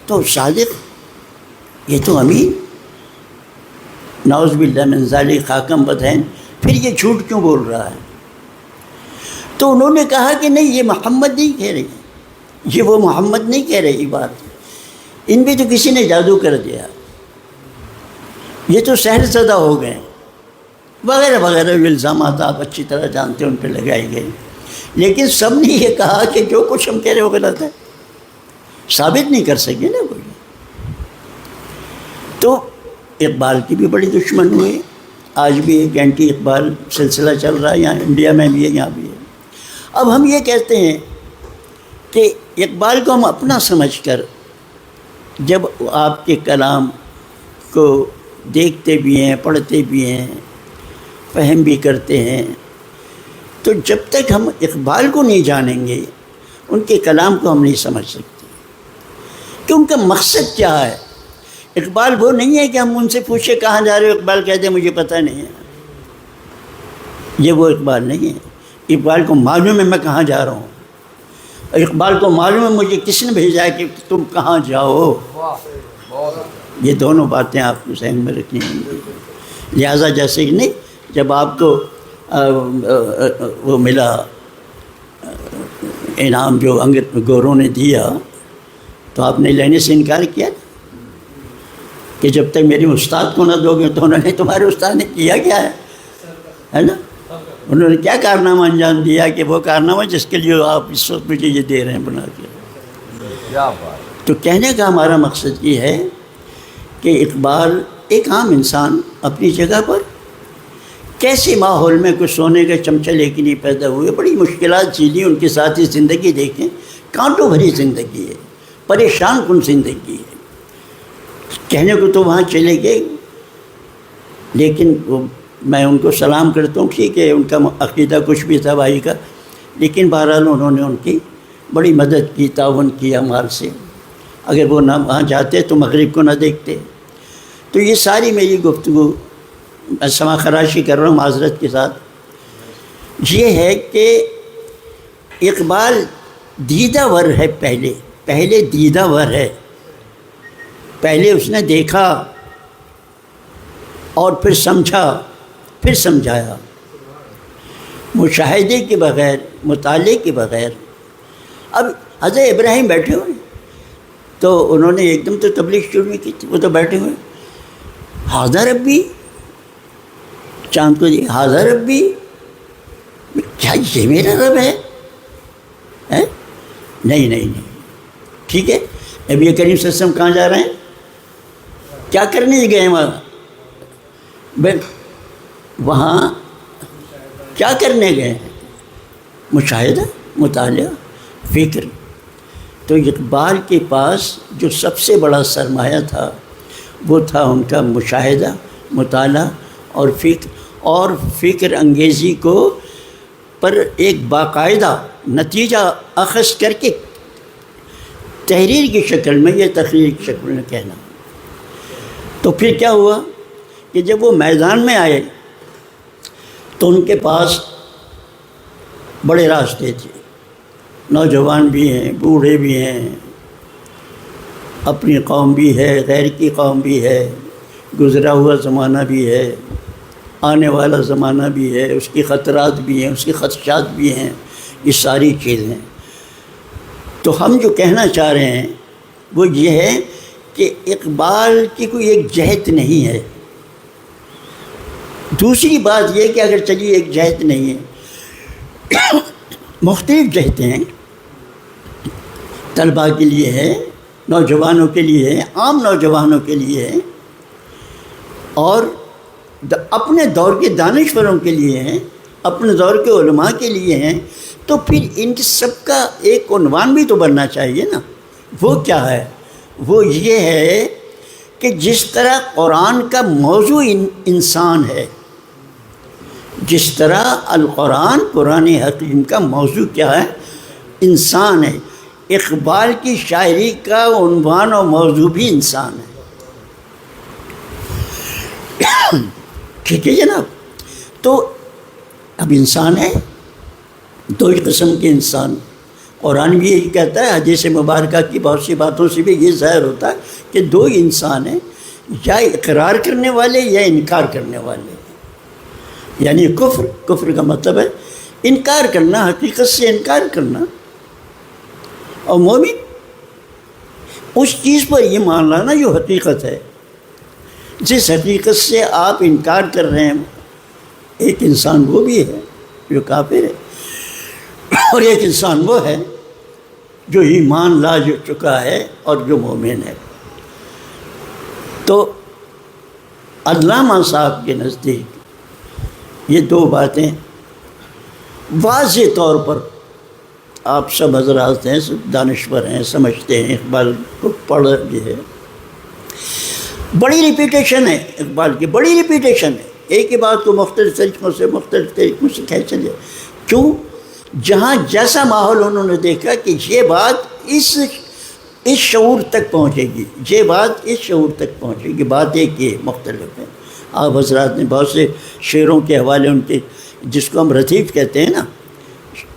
تو صادق، یہ تو امین، نعوذ باللہ من ذالک خاکم بدہن، پھر یہ جھوٹ کیوں بول رہا ہے؟ تو انہوں نے کہا کہ نہیں، یہ محمد نہیں کہہ رہی، یہ وہ محمد نہیں کہہ رہی بات، ان بھی تو کسی نے جادو کر دیا، یہ تو سحر زدہ ہو گئے، وغیرہ وغیرہ جو الزامات آپ اچھی طرح جانتے ہیں ان پہ لگائے گئے۔ لیکن سب نے یہ کہا کہ جو کچھ ہم کہہ رہے ہو غلط ہے، ثابت نہیں کر سکے نا کوئی۔ تو اقبال کی بھی بڑی دشمن ہوئے، آج بھی ایک اینٹی اقبال سلسلہ چل رہا ہے، یہاں انڈیا میں بھی ہے، یہاں بھی ہے۔ اب ہم یہ کہتے ہیں کہ اقبال کو ہم اپنا سمجھ کر جب آپ کے کلام کو دیکھتے بھی ہیں، پڑھتے بھی ہیں، فہم بھی کرتے ہیں، تو جب تک ہم اقبال کو نہیں جانیں گے ان کے کلام کو ہم نہیں سمجھ سکتے کہ ان کا مقصد کیا ہے۔ اقبال وہ نہیں ہے کہ ہم ان سے پوچھیں کہاں جا رہے ہو، اقبال کہتے ہیں مجھے پتہ نہیں ہے۔ یہ وہ اقبال نہیں ہے۔ اقبال کو معلوم ہے میں کہاں جا رہا ہوں، اور اقبال کو معلوم ہے مجھے کس نے بھیجا ہے کہ تم کہاں جاؤ۔ یہ دونوں باتیں آپ کو ذہن میں رکھنی ہوں گی۔ لہٰذا جیسے کہ نہیں، جب آپ کو وہ ملا انعام جو گوروں نے دیا، تو آپ نے لینے سے انکار کیا کہ جب تک میرے استاد کو نہ دو گے، تو انہوں نے تمہارے استاد نے کیا کیا ہے نا؟ انہوں نے کیا کارنامہ انجام دیا کہ وہ کارنامہ جس کے لیے آپ اس وقت مجھے یہ دے رہے ہیں بنا کے۔ تو کہنے کا ہمارا مقصد یہ ہے کہ اقبال ایک عام انسان اپنی جگہ پر کیسے ماحول میں کچھ سونے کا چمچہ لے کے نہیں پیدا ہوئے، بڑی مشکلات جھیلی، ان کے ساتھ ہی زندگی دیکھیں، کانٹوں بھری زندگی ہے، پریشان کن زندگی ہے۔ کہنے کو تو وہاں چلے گئے، لیکن میں ان کو سلام کرتا ہوں، ٹھیک ہے ان کا عقیدہ کچھ بھی تھا بھائی کا، لیکن بہرحال انہوں نے ان کی بڑی مدد کی، تعاون کیا مال سے۔ اگر وہ نہ وہاں جاتے تو مغرب کو نہ دیکھتے۔ تو یہ ساری میری گفتگو، میں سما خراشی کر رہا ہوں معذرت کے ساتھ، یہ ہے کہ اقبال دیدہ ور ہے، پہلے دیدہ ور ہے، پہلے اس نے دیکھا اور پھر سمجھا، پھر سمجھایا، مشاہدے کے بغیر، مطالعے کے بغیر۔ اب حضرت ابراہیم بیٹھے ہوئے، تو انہوں نے ایک دم تو تبلیغ شروع نہیں کی تھی، وہ تو بیٹھے ہوئے، حاضر ربی، چاند کو جی حاضر ربی، کیا یہ میرا رب ہے؟ نہیں، ٹھیک ہے۔ نبی کریم صلی اللہ علیہ وسلم کہاں جا رہے ہیں؟ کیا کرنے گئے ہیں وہاں کیا کرنے گئے ہیں؟ مشاہدہ، مطالعہ، فکر۔ تو اقبال کے پاس جو سب سے بڑا سرمایہ تھا وہ تھا ان کا مشاہدہ، مطالعہ اور فکر انگیزی کو پر ایک باقاعدہ نتیجہ اخذ کر کے تحریر کی شکل میں یا تقریر کی شکل میں کہنا۔ تو پھر کیا ہوا کہ جب وہ میدان میں آئے تو ان کے پاس بڑے راستے تھے، نوجوان بھی ہیں، بوڑھے بھی ہیں، اپنی قوم بھی ہے، غیر کی قوم بھی ہے، گزرا ہوا زمانہ بھی ہے، آنے والا زمانہ بھی ہے، اس کی خطرات بھی ہیں، اس کی خدشات بھی ہیں، یہ ساری چیزیں۔ تو ہم جو کہنا چاہ رہے ہیں وہ یہ ہے کہ اقبال کی کوئی ایک جہت نہیں ہے۔ دوسری بات یہ کہ اگر چلیے ایک جہت نہیں ہے، مختلف جہتیں ہیں، طلباء کے لیے ہے، نوجوانوں کے لیے ہے، عام نوجوانوں کے لیے ہے، اور اپنے دور کے دانشوروں کے لیے ہیں، اپنے دور کے علماء کے لیے ہیں۔ تو پھر ان سب کا ایک عنوان بھی تو بننا چاہیے نا۔ وہ کیا ہے؟ وہ یہ ہے کہ جس طرح قرآن کا موضوع انسان ہے، جس طرح القرآن قرآن حکیم کا موضوع کیا ہے؟ انسان ہے۔ اقبال کی شاعری کا عنوان و موضوع بھی انسان ہے۔ ٹھیک ہے جناب؟ تو اب انسان ہے، دو ہی قسم کے انسان۔ قرآن بھی یہی کہتا ہے، حدیث مبارکہ کی بہت سی باتوں سے بھی یہ ظاہر ہوتا ہے کہ دو ہی انسان ہیں، یا اقرار کرنے والے یا انکار کرنے والے۔ یعنی کفر کا مطلب ہے انکار کرنا، حقیقت سے انکار کرنا، اور مومن اس چیز پر یہ مان لانا جو حقیقت ہے۔ جس حقیقت سے آپ انکار کر رہے ہیں، ایک انسان وہ بھی ہے جو کافر ہے، اور ایک انسان وہ ہے جو ایمان لا چکا ہے اور جو مومن ہے۔ تو علامہ صاحب کے نزدیک یہ دو باتیں واضح طور پر آپ سب حضرات ہیں، سب دانشور ہیں، سمجھتے ہیں، اقبال کو پڑھ بھی ہے. بڑی ریپیٹیشن ہے اقبال کی، بڑی ریپیٹیشن ہے. ایک ہی بات کو مختلف طریقوں سے کہہ چلے. کیوں؟ جہاں جیسا ماحول انہوں نے دیکھا کہ یہ بات اس شعور تک پہنچے گی، یہ بات اس شعور تک پہنچے گی. بات ایک یہ مختلف ہے. آپ حضرات نے بہت سے شعروں کے حوالے ان کے، جس کو ہم ردیف کہتے ہیں نا،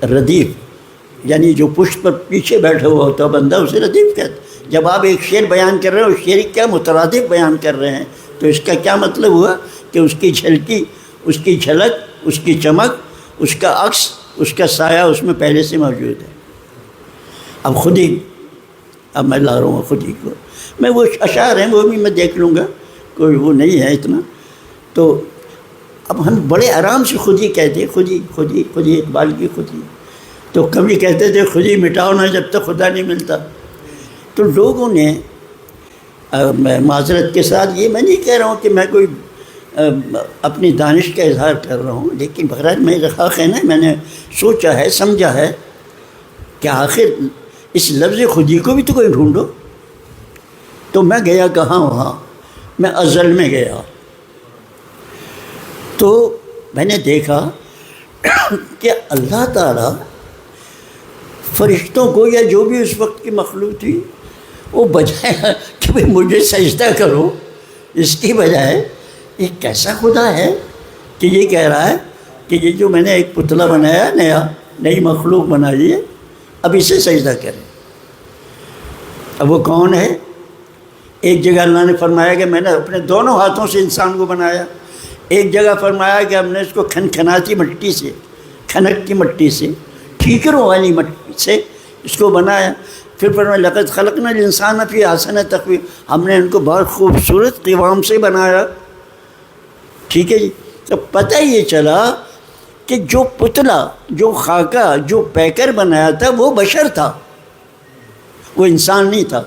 ردیف یعنی جو پشت پر پیچھے بیٹھا ہوا ہوتا ہے بندہ، اسے ردیف کہتے ہیں. جب آپ ایک شعر بیان کر رہے ہیں، اس شعر کیا مترادف بیان کر رہے ہیں، تو اس کا کیا مطلب ہوا کہ اس کی جھلکی، اس کی جھلک، اس کی چمک، اس کا عکس، اس کا سایہ اس میں پہلے سے موجود ہے. اب میں لا رہا ہوں خود ہی کو، میں وہ اشعار ہیں وہ بھی میں دیکھ لوں گا، کوئی وہ نہیں ہے اتنا. تو اب ہم بڑے آرام سے خود ہی کہتے، خود ہی اقبال کی خود ہی. تو کبھی کہتے تھے خود ہی مٹاؤ نہ جب تک خدا نہیں ملتا. تو لوگوں نے، میں معذرت کے ساتھ یہ میں نہیں کہہ رہا ہوں کہ میں کوئی اپنی دانش کا اظہار کر رہا ہوں، لیکن بہرحال میرا حق ہے نا، میں نے سوچا ہے، سمجھا ہے کہ آخر اس لفظ خودی کو بھی تو کوئی ڈھونڈو. تو میں گیا کہاں؟ وہاں میں ازل میں گیا. تو میں نے دیکھا کہ اللہ تعالیٰ فرشتوں کو یا جو بھی اس وقت کی مخلوق تھی، وہ بجائے کہ بھئی مجھے سجدہ کرو، اس کی بجائے ایک کیسا خدا ہے کہ یہ کہہ رہا ہے کہ یہ جو میں نے ایک پتلا بنایا، نئی مخلوق بنائی ہے، اب اسے سجدہ کریں. اب وہ کون ہے؟ ایک جگہ اللہ نے فرمایا کہ میں نے اپنے دونوں ہاتھوں سے انسان کو بنایا. ایک جگہ فرمایا کہ ہم نے اس کو کھنکھناتی مٹی سے، کھنک کی مٹی سے، ٹھیکروں والی مٹی سے اس کو بنایا. پھر فرمایا لقد خلقنا الانسان فی احسن تقویم، ہم نے ان کو بہت خوبصورت قوام سے بنایا. ٹھیک ہے جی. تو پتہ یہ چلا کہ جو پتلا، جو خاکہ، جو پیکر بنایا تھا وہ بشر تھا، وہ انسان نہیں تھا.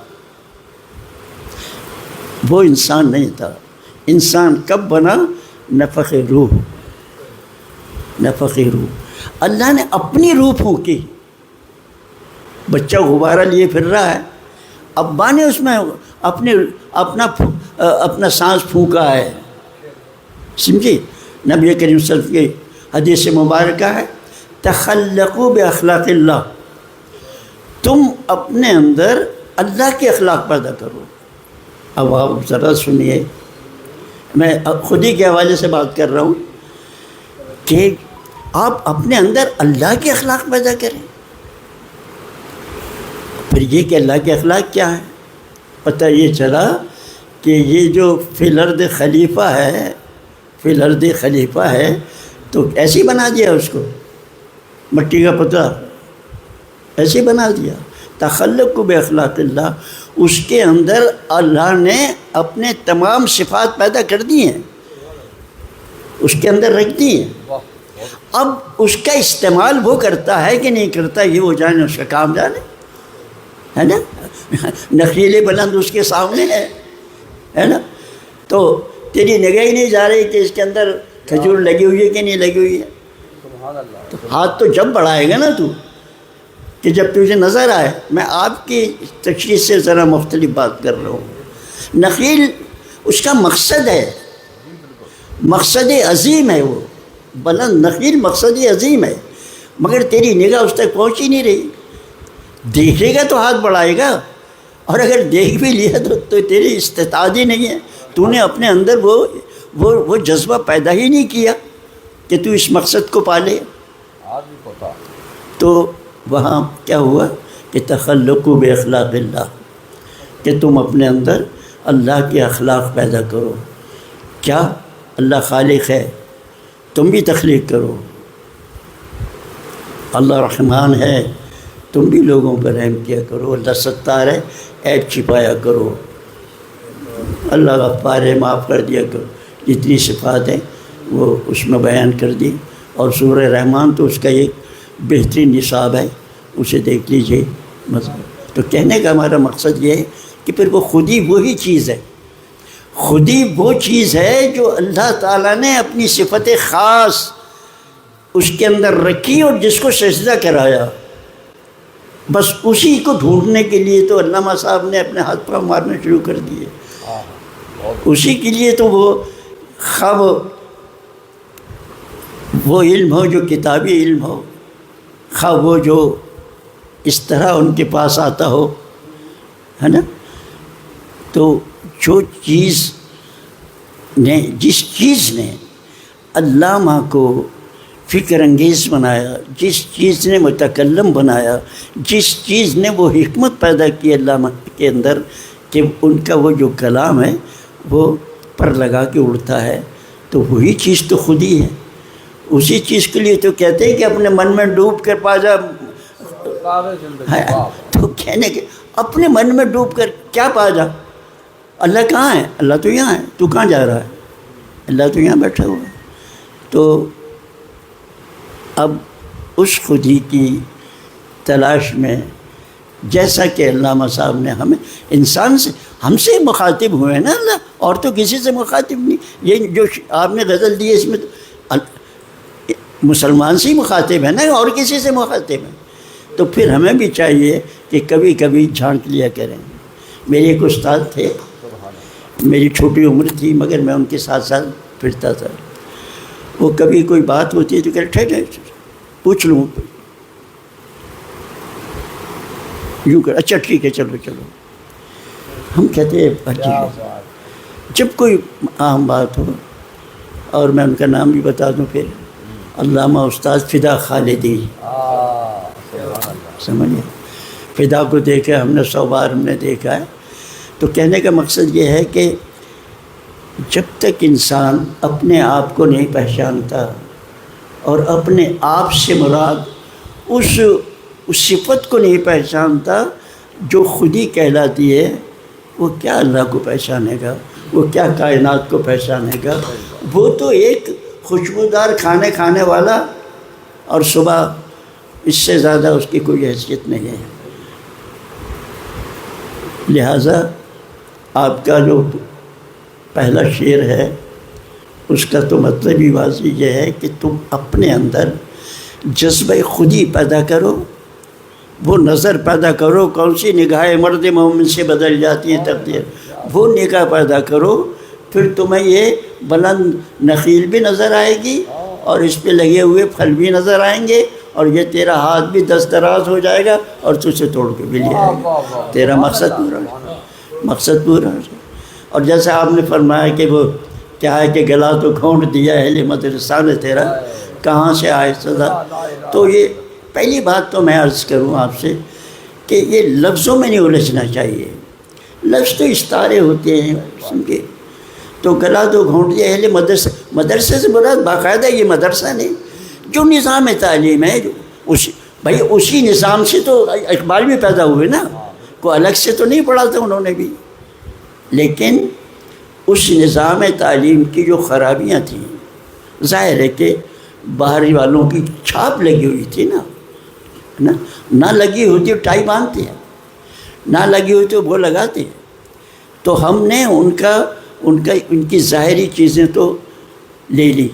وہ انسان نہیں تھا. انسان کب بنا؟ نفخ روح. نفخ روح. اللہ نے اپنی روح پھونکی. بچہ غبارہ لیے پھر رہا ہے، ابا نے اس میں اپنا سانس پھونکا ہے. سمجھے؟ نبی کریم صلی اللہ علیہ وسلم کی حدیث مبارکہ ہے، تخلقوا باخلاق اللہ، تم اپنے اندر اللہ کے اخلاق پیدا کرو. اب آپ ذرا سنیے، میں خود ہی کے حوالے سے بات کر رہا ہوں کہ آپ اپنے اندر اللہ کے اخلاق پیدا کریں. پھر یہ کہ اللہ کے اخلاق کیا ہے؟ پتہ یہ چلا کہ یہ جو فی الارض خلیفہ ہے، فی الارض خلیفہ ہے، تو ایسے بنا دیا اس کو، مٹی کا پتلا ایسے بنا دیا. تخلق باخلاق اللہ، اس کے اندر اللہ نے اپنے تمام صفات پیدا کر دی ہیں، اس کے اندر رکھ دی ہیں. اب اس کا استعمال وہ کرتا ہے کہ نہیں کرتا، یہ وہ جانے، اس کا کام جانے، ہے نا. نخیل بلند اس کے سامنے ہے نا. تو تیری نگاہ ہی نہیں جا رہی کہ اس کے اندر کھجور لگی ہوئی ہے کہ نہیں لگی ہوئی ہے. تو ہاتھ تو جب بڑھائے گا نا تو، کہ جب تجھے نظر آئے. میں آپ کی تشریح سے ذرا مختلف بات کر رہا ہوں. نخیل اس کا مقصد ہے، مقصد عظیم ہے، وہ بلند نخیل مقصد عظیم ہے، مگر تیری نگاہ اس تک پہنچ ہی نہیں رہی. دیکھے گا تو ہاتھ بڑھائے گا، اور اگر دیکھ بھی لیا تو تیری استطاعت ہی نہیں ہے. تو نے اپنے اندر وہ جذبہ پیدا ہی نہیں کیا کہ تو اس مقصد کو پالے. تو وہاں کیا ہوا کہ تخلقوا باخلاق اللہ، کہ تم اپنے اندر اللہ کے اخلاق پیدا کرو. کیا؟ اللہ خالق ہے، تم بھی تخلیق کرو. اللہ رحمان ہے، تم بھی لوگوں پر رحم کیا کرو. اللہ ستار ہے، عیب چھپایا کرو. اللہ غفار ہے، معاف کر دیا کرو. جتنی صفات ہیں وہ اس میں بیان کر دی. اور سورہ رحمان تو اس کا ایک بہترین نصاب ہے، اسے دیکھ لیجئے. تو کہنے کا ہمارا مقصد یہ ہے کہ پھر وہ خود ہی وہی چیز ہے، خود ہی وہ چیز ہے جو اللہ تعالیٰ نے اپنی صفت خاص اس کے اندر رکھی اور جس کو سجدہ کرایا. بس اسی کو ڈھونڈنے کے لیے تو علامہ صاحب نے اپنے ہاتھ پاؤں مارنے شروع کر دیے. اسی کے لیے تو وہ خواب وہ علم ہو جو کتابی علم ہو، خواب وہ جو اس طرح ان کے پاس آتا ہو، ہے نا. تو جو چیز نے، جس چیز نے علامہ کو فکر انگیز بنایا، جس چیز نے متکلم بنایا، جس چیز نے وہ حکمت پیدا کی علامہ کے اندر کہ ان کا وہ جو کلام ہے وہ پر لگا کے اڑتا ہے، تو وہی چیز تو خود ہی ہے. اسی چیز کے لیے تو کہتے ہیں کہ اپنے من میں ڈوب کر پا جا. تو کہنے کے اپنے من میں ڈوب کر کیا پا جا؟ اللہ کہاں ہے؟ اللہ تو یہاں ہے. تو کہاں جا رہا ہے؟ اللہ تو یہاں بیٹھا ہوا ہے. تو اب اس خودی کی تلاش میں، جیسا کہ علامہ صاحب نے ہمیں انسان سے، ہم سے مخاطب ہوئے نا اللہ، اور تو کسی سے مخاطب نہیں. یہ جو آپ نے غزل دی ہے اس میں مسلمان سے ہی مخاطب ہے نا، اور کسی سے مخاطب ہے. تو پھر ہمیں بھی چاہیے کہ کبھی کبھی جھانک لیا کریں. میرے ایک استاد تھے، میری چھوٹی عمر تھی مگر میں ان کے ساتھ ساتھ پھرتا تھا. وہ کبھی کوئی بات ہوتی ہے تو کہتے ٹھہر پوچھ لوں، یوں کر اچھا ٹھیک ہے چلو چلو. ہم کہتے ہیں جب کوئی عام بات ہو، اور میں ان کا نام بھی بتا دوں پھر، علامہ استاد فدا خالدی، سمجھے. فدا کو دیکھا ہم نے 100 بار ہم نے دیکھا ہے. تو کہنے کا مقصد یہ ہے کہ جب تک انسان اپنے آپ کو نہیں پہچانتا اور اپنے آپ سے مراد اس صفت کو نہیں پہچانتا جو خودی کہلاتی ہے، وہ کیا اللہ کو پہچانے گا؟ وہ کیا کائنات کو پہچانے گا؟ وہ تو ایک خوشبودار کھانے کھانے والا، اور صبح اس سے زیادہ اس کی کوئی حیثیت نہیں ہے. لہٰذا آپ کا جو پہلا شعر ہے اس کا تو مطلب ہی واضح یہ ہے کہ تم اپنے اندر جذبہ خودی پیدا کرو، وہ نظر پیدا کرو. کون سی نگاہ مرد مومن سے بدل جاتی ہے تقدیر، وہ نگاہ پیدا کرو. پھر تمہیں یہ بلند نخیل بھی نظر آئے گی، اور اس پہ لگے ہوئے پھل بھی نظر آئیں گے، اور یہ تیرا ہاتھ بھی دستدراز ہو جائے گا اور تجھے توڑ کے بھی لے آئے گا. تیرا مقصد پورا ہو جائے، مقصد پورا ہو جائے. اور جیسا آپ نے فرمایا کہ وہ کیا ہے کہ گلا تو گھونٹ دیا اہل مدرسہ نے تیرا، کہاں سے آئے صدا. تو یہ پہلی بات تو میں عرض کروں آپ سے کہ یہ لفظوں میں نہیں الجھنا چاہیے. لفظ تو استعارے ہوتے ہیں، سمجھے. تو گلا تو گھونٹ دیا اہل مدرسہ، مدرسے سے مراد باقاعدہ یہ مدرسہ نہیں، جو نظام تعلیم ہے، بھائی اسی نظام سے تو اقبال بھی پیدا ہوئے نا، کوئی الگ سے تو نہیں پڑھا تھا انہوں نے بھی. لیکن اس نظام تعلیم کی جو خرابیاں تھیں، ظاہر ہے کہ باہری والوں کی چھاپ لگی ہوئی تھی نا. نہ لگی ہوتی ٹائی باندھتے ہیں، نہ لگی ہوئی تو وہ لگاتے ہیں. تو ہم نے ان کی ظاہری چیزیں تو لے لی،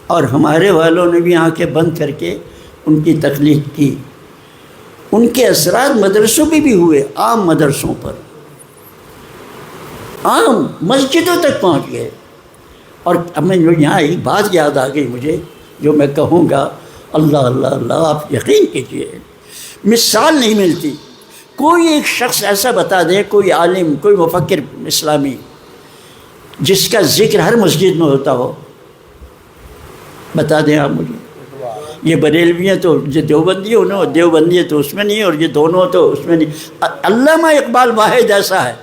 اور ہمارے والوں نے بھی آنکھیں بند کر کے ان کی تقلید کی. ان کے اثرات مدرسوں پہ بھی ہوئے، عام مدرسوں پر، عام مسجدوں تک پہنچ گئے. اور اب میں جو یہاں ایک بات یاد آ گئی مجھے، جو میں کہوں گا، اللہ اللہ اللہ، آپ یقین کیجئے مثال نہیں ملتی. کوئی ایک شخص ایسا بتا دے، کوئی عالم، کوئی مفکر اسلامی جس کا ذکر ہر مسجد میں ہوتا ہو، بتا دیں آپ مجھے. یہ بریلوی ہیں تو یہ دیوبندی ہو، دیوبندی ہے تو اس میں نہیں، اور یہ دونوں تو اس میں نہیں. علامہ اقبال واحد ایسا ہے.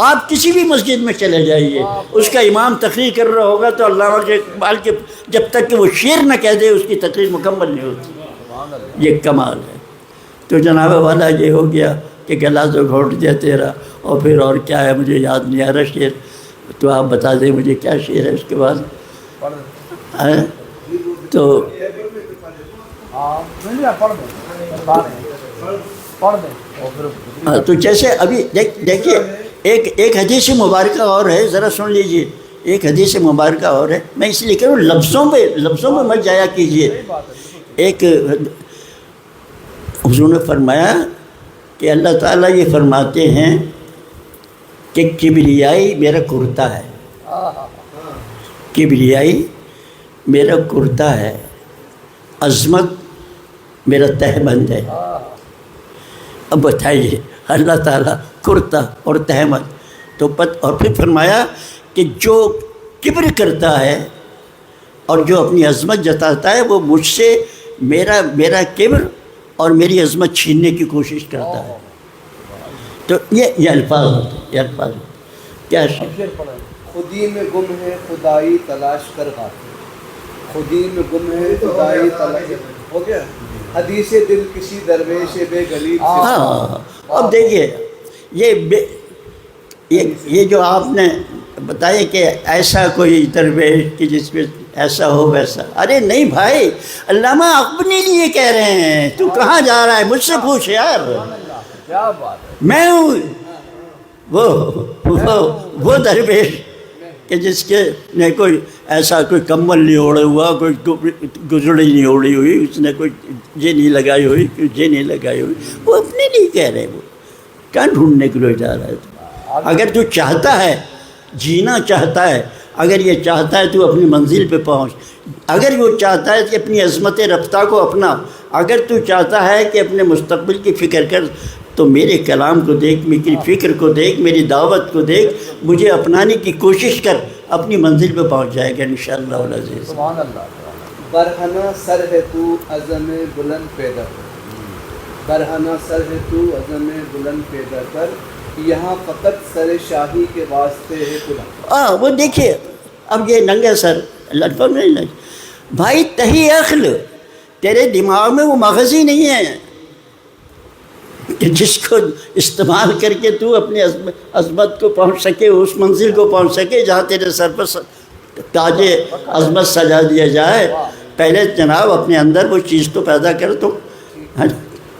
آپ کسی بھی مسجد میں چلے جائیے، اس کا امام تقریر کر رہا ہوگا تو علامہ کے اقبال کے جب تک کہ وہ شعر نہ کہہ دے اس کی تقریر مکمل نہیں ہوتی. یہ کمال ہے. تو جناب والا یہ ہو گیا کہ گلا تو گھونٹ دیا تیرا، اور پھر اور کیا ہے مجھے یاد نہیں آ رہا شعر. تو آپ بتا دیں مجھے کیا شعر ہے اس کے بعد. تو تو جیسے ابھی دیکھیے ایک حدیث مبارکہ اور ہے، ذرا سن لیجئے. ایک حدیث مبارکہ اور ہے، میں اس لیے کہہ رہا ہوں لفظوں پہ مت جایا کیجئے. ایک حضور نے فرمایا کہ اللہ تعالیٰ یہ فرماتے ہیں کہ کبریائی میرا کرتا ہے، کبریائی میرا کرتا ہے، عظمت میرا تہبند ہے۔ اب بتائیے اللہ تعالیٰ کرتا اور تہبند تو اور پھر فرمایا کہ جو کبر کرتا ہے اور جو اپنی عظمت جتاتا ہے وہ مجھ سے میرا کبر اور میری عظمت چھیننے کی کوشش کرتا ہے۔ تو یہ الفاظ ہوتے ہیں، یہ الفاظ ہوتے ہیں۔ کیا خودی میں گم ہے خدائی تلاش کر غافل، خودی میں گم ہے خدائی تلاش، ہو گیا حدیث دل کسی درویش بے غلیظ سے۔ ہاں اب دیکھیے یہ جو آپ نے بتایا کہ ایسا کوئی درویش کہ جس میں ایسا ہو ویسا، ارے نہیں بھائی، علامہ اپنے لیے کہہ رہے ہیں، تو کہاں جا رہا ہے؟ مجھ سے پوچھ یار، میں ہوں وہ درویش کہ جس کے نے کوئی ایسا کوئی کمبل نہیں اوڑھے ہوا، کوئی گزڑی نہیں اوڑھی ہوئی، اس نے کوئی یہ نہیں لگائی ہوئی، کوئی یہ نہیں لگائی ہوئی، وہ اپنے لیے کہہ رہے ہیں۔ وہ کیا ڈھونڈنے کے لیے جا رہا ہے؟ اگر تو چاہتا ہے، جینا چاہتا ہے، اگر یہ چاہتا ہے تو اپنی منزل پہ پہنچ، اگر وہ چاہتا ہے کہ اپنی عظمت رفتہ کو اپنا، اگر تو چاہتا ہے کہ اپنے مستقبل کی فکر کر، تو میرے کلام کو دیکھ، میری فکر کو دیکھ، میری دعوت کو دیکھ، مجھے اپنانے کی کوشش کر، اپنی منزل پہ پہنچ جائے گا انشاءاللہ العزیز۔ سبحان اللہ۔ برہنہ سر ہے تو عزم بلند پیدا کر، برہنہ سر ہے تو عزم بلند پیدا کر، یہاں فقط سر شاہی کے واسطے ہے خدا۔ وہ دیکھیے اب یہ ننگا سر لطف نہیں بھائی، تہی عقل، تیرے دماغ میں وہ مغزی نہیں ہے کہ جس کو استعمال کر کے تو اپنی عظمت کو پہنچ سکے، اس منزل کو پہنچ سکے جہاں تیرے سر پر تاج عظمت سجا دیا جائے۔ پہلے جناب اپنے اندر وہ چیز تو پیدا کر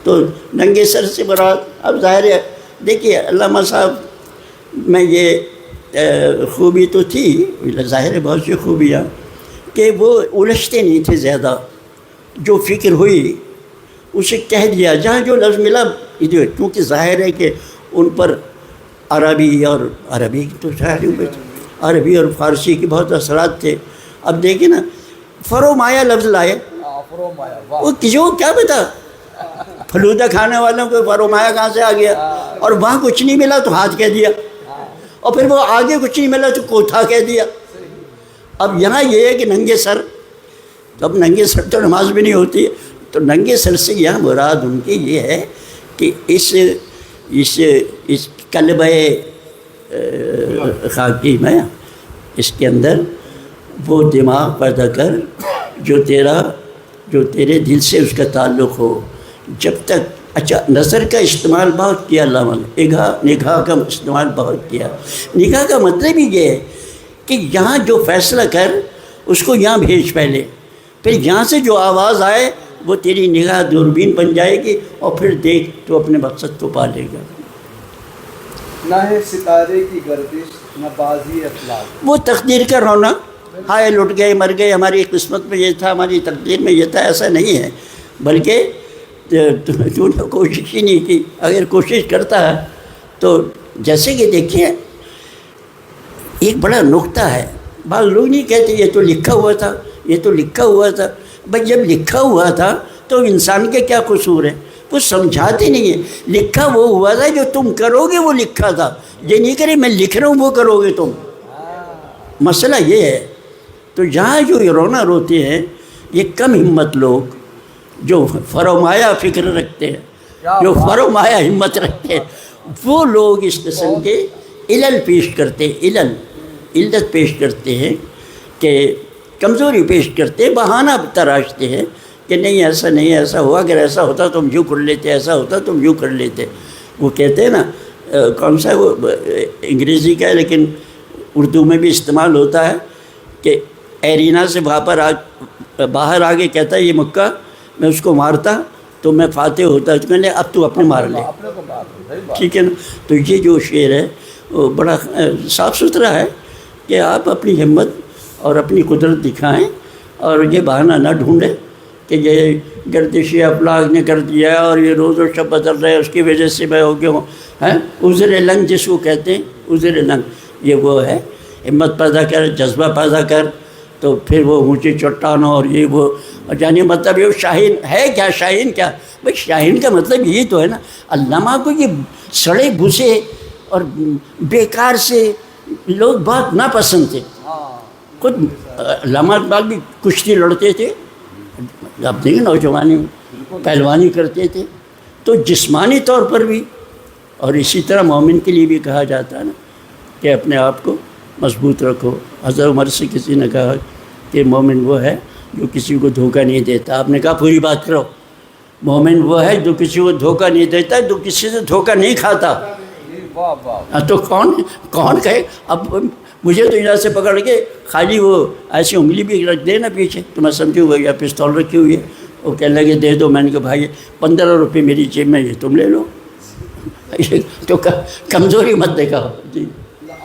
تو ننگے سر سے مراد اب ظاہر ہے۔ دیکھیے علامہ صاحب میں یہ خوبی تو تھی، ظاہر ہے بہت سی خوبیاں، کہ وہ الجھتے نہیں تھے زیادہ، جو فکر ہوئی اسے کہہ دیا، جہاں جو لفظ ملا ادھر، کیونکہ ظاہر ہے کہ ان پر عربی تو عربی اور فارسی کے بہت اثرات تھے۔ اب دیکھیں نا، فرومایا لفظ لائے، وہ کسی کو کیا پتا، فلودہ کھانے والوں کو فرومایا کہاں سے آ گیا، اور وہاں کچھ نہیں ملا تو ہاتھ کہہ دیا، اور پھر وہ آگے کچھ نہیں ملا تو کوٹھا کہہ دیا۔ اب یہاں یہ ہے کہ ننگے سر، اب ننگے سر تو نماز بھی نہیں ہوتی، تو ننگے سر سے یہاں مراد ان کی یہ ہے کہ اس قلبِ خاکی میں، اس کے اندر وہ دماغ پیدا کر جو تیرے دل سے اس کا تعلق ہو۔ جب تک اچھا نظر کا استعمال بہت کیا علامہ نے، نگاہ کا استعمال بہت کیا۔ نگاہ کا مطلب ہی یہ ہے کہ یہاں جو فیصلہ کر اس کو یہاں بھیج پہلے، پھر یہاں سے جو آواز آئے وہ تیری نگاہ دوربین بن جائے گی، اور پھر دیکھ تو اپنے مقصد کو پا لے گا۔ نہ ہے ستارے کی گردش نہ بازی افلاک، وہ تقدیر کا رونا، ہائے لٹ گئے مر گئے، ہماری قسمت میں یہ تھا، ہماری تقدیر میں یہ تھا، ایسا نہیں ہے، بلکہ تو نے کوشش ہی نہیں کی۔ اگر کوشش کرتا ہے تو جیسے کہ دیکھیں ایک بڑا نقطہ ہے، بعض لوگ نہیں کہتے یہ تو لکھا ہوا تھا، یہ تو لکھا ہوا تھا۔ بھائی جب لکھا ہوا تھا تو انسان کے کیا قصور ہے؟ وہ سمجھاتے نہیں ہیں، لکھا وہ ہوا تھا جو تم کرو گے وہ لکھا تھا، یہ نہیں کرے میں لکھ رہا ہوں وہ کرو گے تم۔ مسئلہ یہ ہے۔ تو یہاں جو رونا روتے ہیں یہ کم ہمت لوگ جو فرومایا فکر رکھتے ہیں، جو فرومایا ہمت رکھتے ہیں، وہ لوگ اس قسم کے علل پیش کرتے ہیں، علت پیش کرتے ہیں کہ کمزوری پیش کرتے ہیں، بہانہ تراشتے ہیں کہ نہیں ایسا نہیں، ایسا ہوا، اگر ایسا ہوتا تو ہم یوں کر لیتے، ایسا ہوتا تو ہم یوں کر لیتے۔ وہ کہتے ہیں نا، کون سا وہ انگریزی کا ہے لیکن اردو میں بھی استعمال ہوتا ہے کہ ایرینا سے باہر آگے کہتا ہے یہ مکہ، میں اس کو مارتا تو میں فاتح ہوتا، تو کہنے اب تو اپنے مار لے، ٹھیک ہے نا۔ تو یہ جو شعر ہے وہ بڑا صاف ستھرا ہے کہ آپ اپنی ہمت اور اپنی قدرت دکھائیں اور یہ بہانہ نہ ڈھونڈیں کہ یہ گردشی افلاک نے کر دیا ہے اور یہ روز و شب بدل رہے ہیں، اس کی وجہ سے میں ہو گیا ہوں. عذر لنگ جس کو کہتے ہیں، عذر لنگ یہ وہ ہے. ہمت پیدا کر، جذبہ پیدا کر، تو پھر وہ اونچی چٹانوں اور یہ وہ، یعنی مطلب یہ شاہین ہے کیا؟ شاہین کیا بھائی؟ شاہین کا مطلب یہی تو ہے نا. علامہ کو یہ سڑے بھسے اور بیکار سے لوگ بہت ناپسند تھے. خود علامہ اقبال بھی کشتی لڑتے تھے، اپنی نوجوانی پہلوانی کرتے تھے، تو جسمانی طور پر بھی. اور اسی طرح مومن کے لیے بھی کہا جاتا ہے نا کہ اپنے آپ کو مضبوط رکھو. حضرت عمر سے کسی نے کہا کہ مومن وہ ہے جو کسی کو دھوکہ نہیں دیتا. آپ نے کہا پوری بات کرو. مومن وہ ہے جو کسی کو دھوکہ نہیں دیتا، جو کسی سے دھوکہ نہیں کھاتا. تو کون کہے؟ اب مجھے تو یہاں سے پکڑ کے خالی وہ ایسی انگلی بھی رکھ دے نا پیچھے تو میں سمجھوں گا یا پستول رکھی ہوئی ہے. وہ کہنے لگے دے دو. میں نے کہا بھائی 15 روپے میری جیب میں، یہ تم لے لو. تو کمزوری مت دیکھا. جی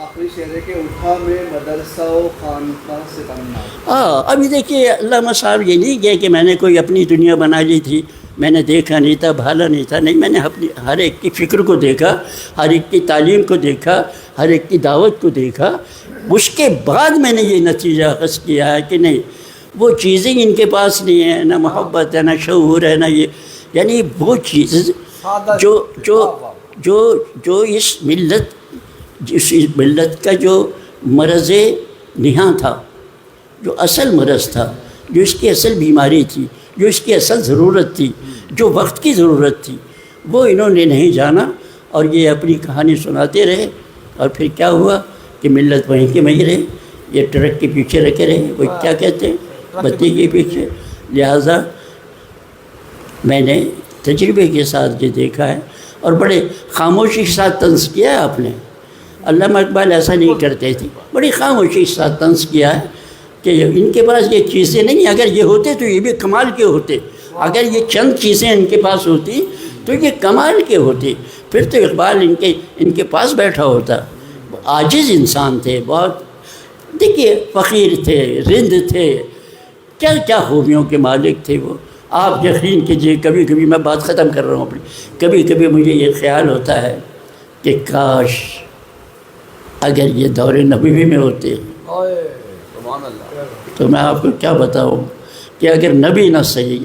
آخری شعر ہے کہ اٹھا میں مدرسہ و خانقاہ سے بننا. ہاں ابھی دیکھیے علامہ صاحب یہ نہیں کہے کہ میں نے کوئی اپنی دنیا بنا لی تھی، میں نے دیکھا نہیں تھا، بھالا نہیں تھا. نہیں، میں نے اپنی ہر ایک کی فکر کو دیکھا، ہر ایک کی تعلیم کو دیکھا، ہر ایک کی دعوت کو دیکھا. اس کے بعد میں نے یہ نتیجہ اخذ کیا ہے کہ نہیں، وہ چیزیں ان کے پاس نہیں ہیں، نہ محبت ہے، نہ شعور ہے، نہ یہ، یعنی وہ چیز جو اس ملت کا جو مرض نہاں تھا، جو اصل مرض تھا، جو اس کی اصل بیماری تھی، جو اس کی اصل ضرورت تھی، جو وقت کی ضرورت تھی، وہ انہوں نے نہیں جانا اور یہ اپنی کہانی سناتے رہے. اور پھر کیا ہوا کہ ملت وہیں کے وہیں رہے. یہ ٹرک کے پیچھے رکھے رہے، وہ کیا کہتے ہیں، بتی کے پیچھے. لہٰذا میں نے تجربے کے ساتھ یہ دیکھا ہے اور بڑے خاموشی کے ساتھ طنز کیا ہے آپ نے. علامہ اقبال ایسا نہیں کرتے تھے، بڑی خاموشی کے ساتھ طنز کیا ہے کہ ان کے پاس یہ چیزیں نہیں. اگر یہ ہوتے تو یہ بھی کمال کے ہوتے. اگر یہ چند چیزیں ان کے پاس ہوتی تو یہ کمال کے ہوتے. پھر تو اقبال ان کے پاس بیٹھا ہوتا. عاجز انسان تھے بہت. دیکھیے فقیر تھے، رند تھے، کیا کیا خوبیوں کے مالک تھے وہ. آپ یقین کیجیے کبھی کبھی میں بات ختم کر رہا ہوں اپنی، کبھی کبھی مجھے یہ خیال ہوتا ہے کہ کاش اگر یہ دور نبوی میں ہوتے تو میں آپ کو کیا بتاؤں کہ اگر نبی نہ صحیح،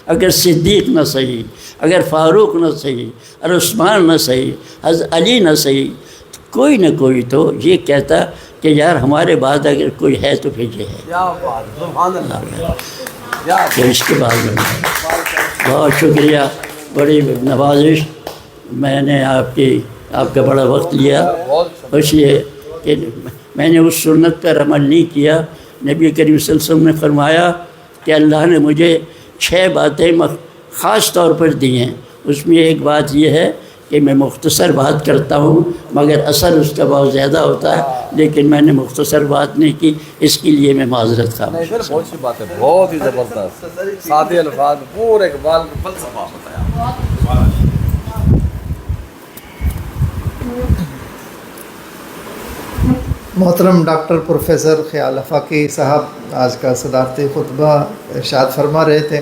اگر صدیق نہ صحیح، اگر فاروق نہ صحیح، اور عثمان نہ صحیح، حضرت علی نہ صحیح، کوئی نہ کوئی تو یہ کہتا کہ یار ہمارے بعد اگر کوئی ہے تو پھر یہ ہے. تو اس کے بعد میں بہت شکریہ، بڑی نوازش. میں نے آپ کا بڑا وقت لیا اس لیے کہ میں نے اس سنت پر عمل نہیں کیا. نبی کریم صلی اللہ علیہ وسلم نے فرمایا کہ اللہ نے مجھے 6 باتیں خاص طور پر دی ہیں. اس میں ایک بات یہ ہے کہ میں مختصر بات کرتا ہوں مگر اثر اس کا بہت زیادہ ہوتا ہے، لیکن میں نے مختصر بات نہیں کی، اس کے لیے میں معذرت خواہ. بہت سی بات ہے، بہت ہی زبردست سادے الفاظ میں پورے اقبال کا فلسفہ بتایا. محترم ڈاکٹر پروفیسر خیال افاقی صاحب آج کا صدارتی خطبہ ارشاد فرما رہے تھے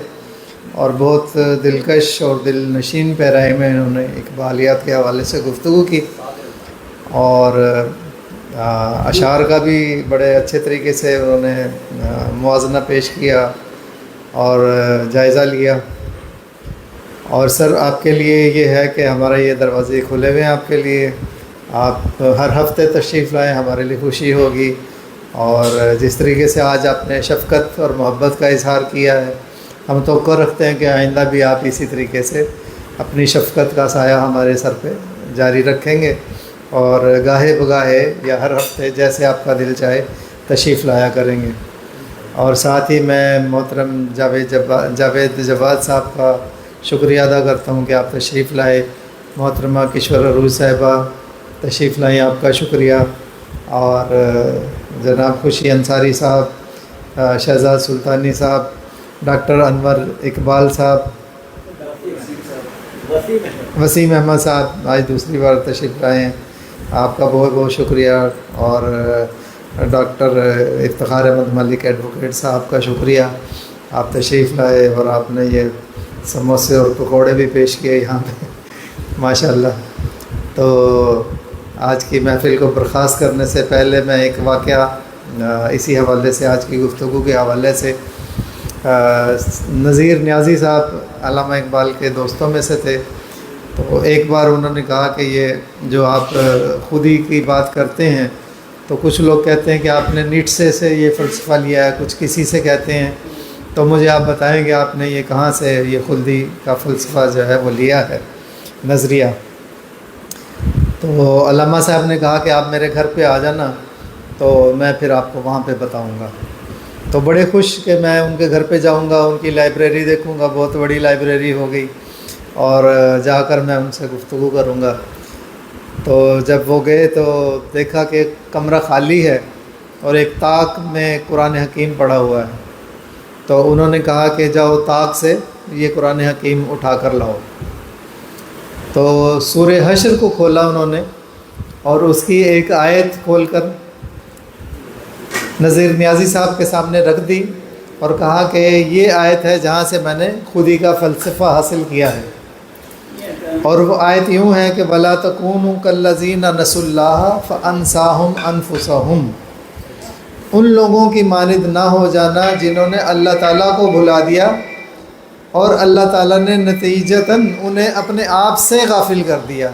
اور بہت دلکش اور دل نشین پیرائے میں انہوں نے اقبالیات کے حوالے سے گفتگو کی اور اشعار کا بھی بڑے اچھے طریقے سے انہوں نے موازنہ پیش کیا اور جائزہ لیا. اور سر آپ کے لیے یہ ہے کہ ہمارا یہ دروازے کھلے ہوئے ہیں آپ کے لیے. آپ ہر ہفتے تشریف لائیں، ہمارے لیے خوشی ہوگی. اور جس طریقے سے آج آپ نے شفقت اور محبت کا اظہار کیا ہے، ہم توقع رکھتے ہیں کہ آئندہ بھی آپ اسی طریقے سے اپنی شفقت کا سایہ ہمارے سر پہ جاری رکھیں گے اور گاہے بگاہے یا ہر ہفتے جیسے آپ کا دل چاہے تشریف لایا کریں گے. اور ساتھ ہی میں محترم جاوید جواد صاحب کا شکریہ ادا کرتا ہوں کہ آپ تشریف لائے. محترمہ کشور عروج صاحبہ تشریف لائیں، آپ کا شکریہ. اور جناب خوشی انصاری صاحب، شہزاد سلطانی صاحب، ڈاکٹر انور اقبال صاحب، وسیم احمد صاحب آج دوسری بار تشریف لائے ہیں، آپ کا بہت بہت شکریہ. اور ڈاکٹر افتخار احمد ملک ایڈوکیٹ صاحب کا شکریہ. آپ تشریف لائے اور آپ نے یہ سموسے اور پکوڑے بھی پیش کیے یہاں پہ ماشاءاللہ۔ تو آج کی محفل کو برخاست کرنے سے پہلے میں ایک واقعہ اسی حوالے سے، آج کی گفتگو کے حوالے سے، نذیر نیازی صاحب علامہ اقبال کے دوستوں میں سے تھے، تو ایک بار انہوں نے کہا کہ یہ جو آپ خودی کی بات کرتے ہیں تو کچھ لوگ کہتے ہیں کہ آپ نے نیٹسے سے یہ فلسفہ لیا ہے، کچھ کسی سے کہتے ہیں، تو مجھے آپ بتائیں کہ آپ نے یہ کہاں سے یہ خودی کا فلسفہ جو ہے وہ لیا ہے، نظریہ۔ تو علامہ صاحب نے کہا کہ آپ میرے گھر پہ آ جانا تو میں پھر آپ کو وہاں پہ بتاؤں گا۔ تو بڑے خوش کہ میں ان کے گھر پہ جاؤں گا، ان کی لائبریری دیکھوں گا، بہت بڑی لائبریری ہو گئی، اور جا کر میں ان سے گفتگو کروں گا۔ تو جب وہ گئے تو دیکھا کہ کمرہ خالی ہے اور ایک طاق میں قرآن حکیم پڑا ہوا ہے، تو انہوں نے کہا کہ جاؤ طاق سے یہ قرآن حکیم اٹھا کر لاؤ۔ تو سورہ حشر کو کھولا انہوں نے اور اس کی ایک آیت کھول کر نذیر نیازی صاحب کے سامنے رکھ دی اور کہا کہ یہ آیت ہے جہاں سے میں نے خودی کا فلسفہ حاصل کیا ہے، اور وہ آیت یوں ہے کہ وَلَا تَكُونُوا كَالَّذِينَ نَسُوا اللَّهَ فَأَنسَاهُمْ أَنفُسَهُمْ، ان لوگوں کی مانند نہ ہو جانا جنہوں نے اللہ تعالیٰ کو بھلا دیا اور اللہ تعالیٰ نے نتیجتاً انہیں اپنے آپ سے غافل کر دیا۔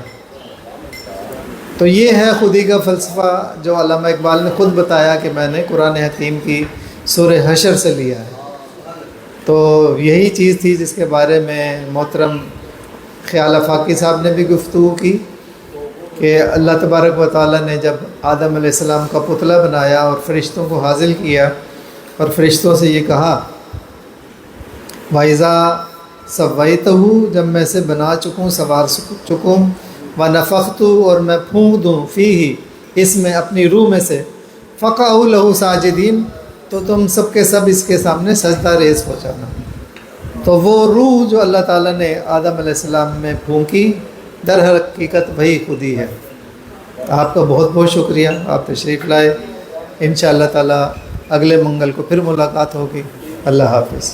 تو یہ ہے خودی کا فلسفہ جو علامہ اقبال نے خود بتایا کہ میں نے قرآن حکیم کی سورہ حشر سے لیا ہے۔ تو یہی چیز تھی جس کے بارے میں محترم خیال آفاقی صاحب نے بھی گفتگو کی کہ اللہ تبارک و تعالیٰ نے جب آدم علیہ السلام کا پتلا بنایا اور فرشتوں کو حاصل کیا اور فرشتوں سے یہ کہا وَإِذَا سَوَّيْتَهُ، جب میں سے بنا چکوں، سوار چکوں، وَنَفَخْتُ، اور میں پھونک دوں، فِيهِ، اس میں، اپنی روح میں سے، فَقَعُوا لَهُ سَاجِدِينَ، تو تم سب کے سب اس کے سامنے سجدہ ریز ہو جانا۔ تو وہ روح جو اللہ تعالیٰ نے آدم علیہ السلام میں پھونکی در حقیقت وہی خودی ہے۔ آپ کا بہت بہت شکریہ، آپ تشریف لائے۔ انشاءاللہ تعالیٰ اگلے منگل کو پھر ملاقات ہوگی۔ اللہ حافظ۔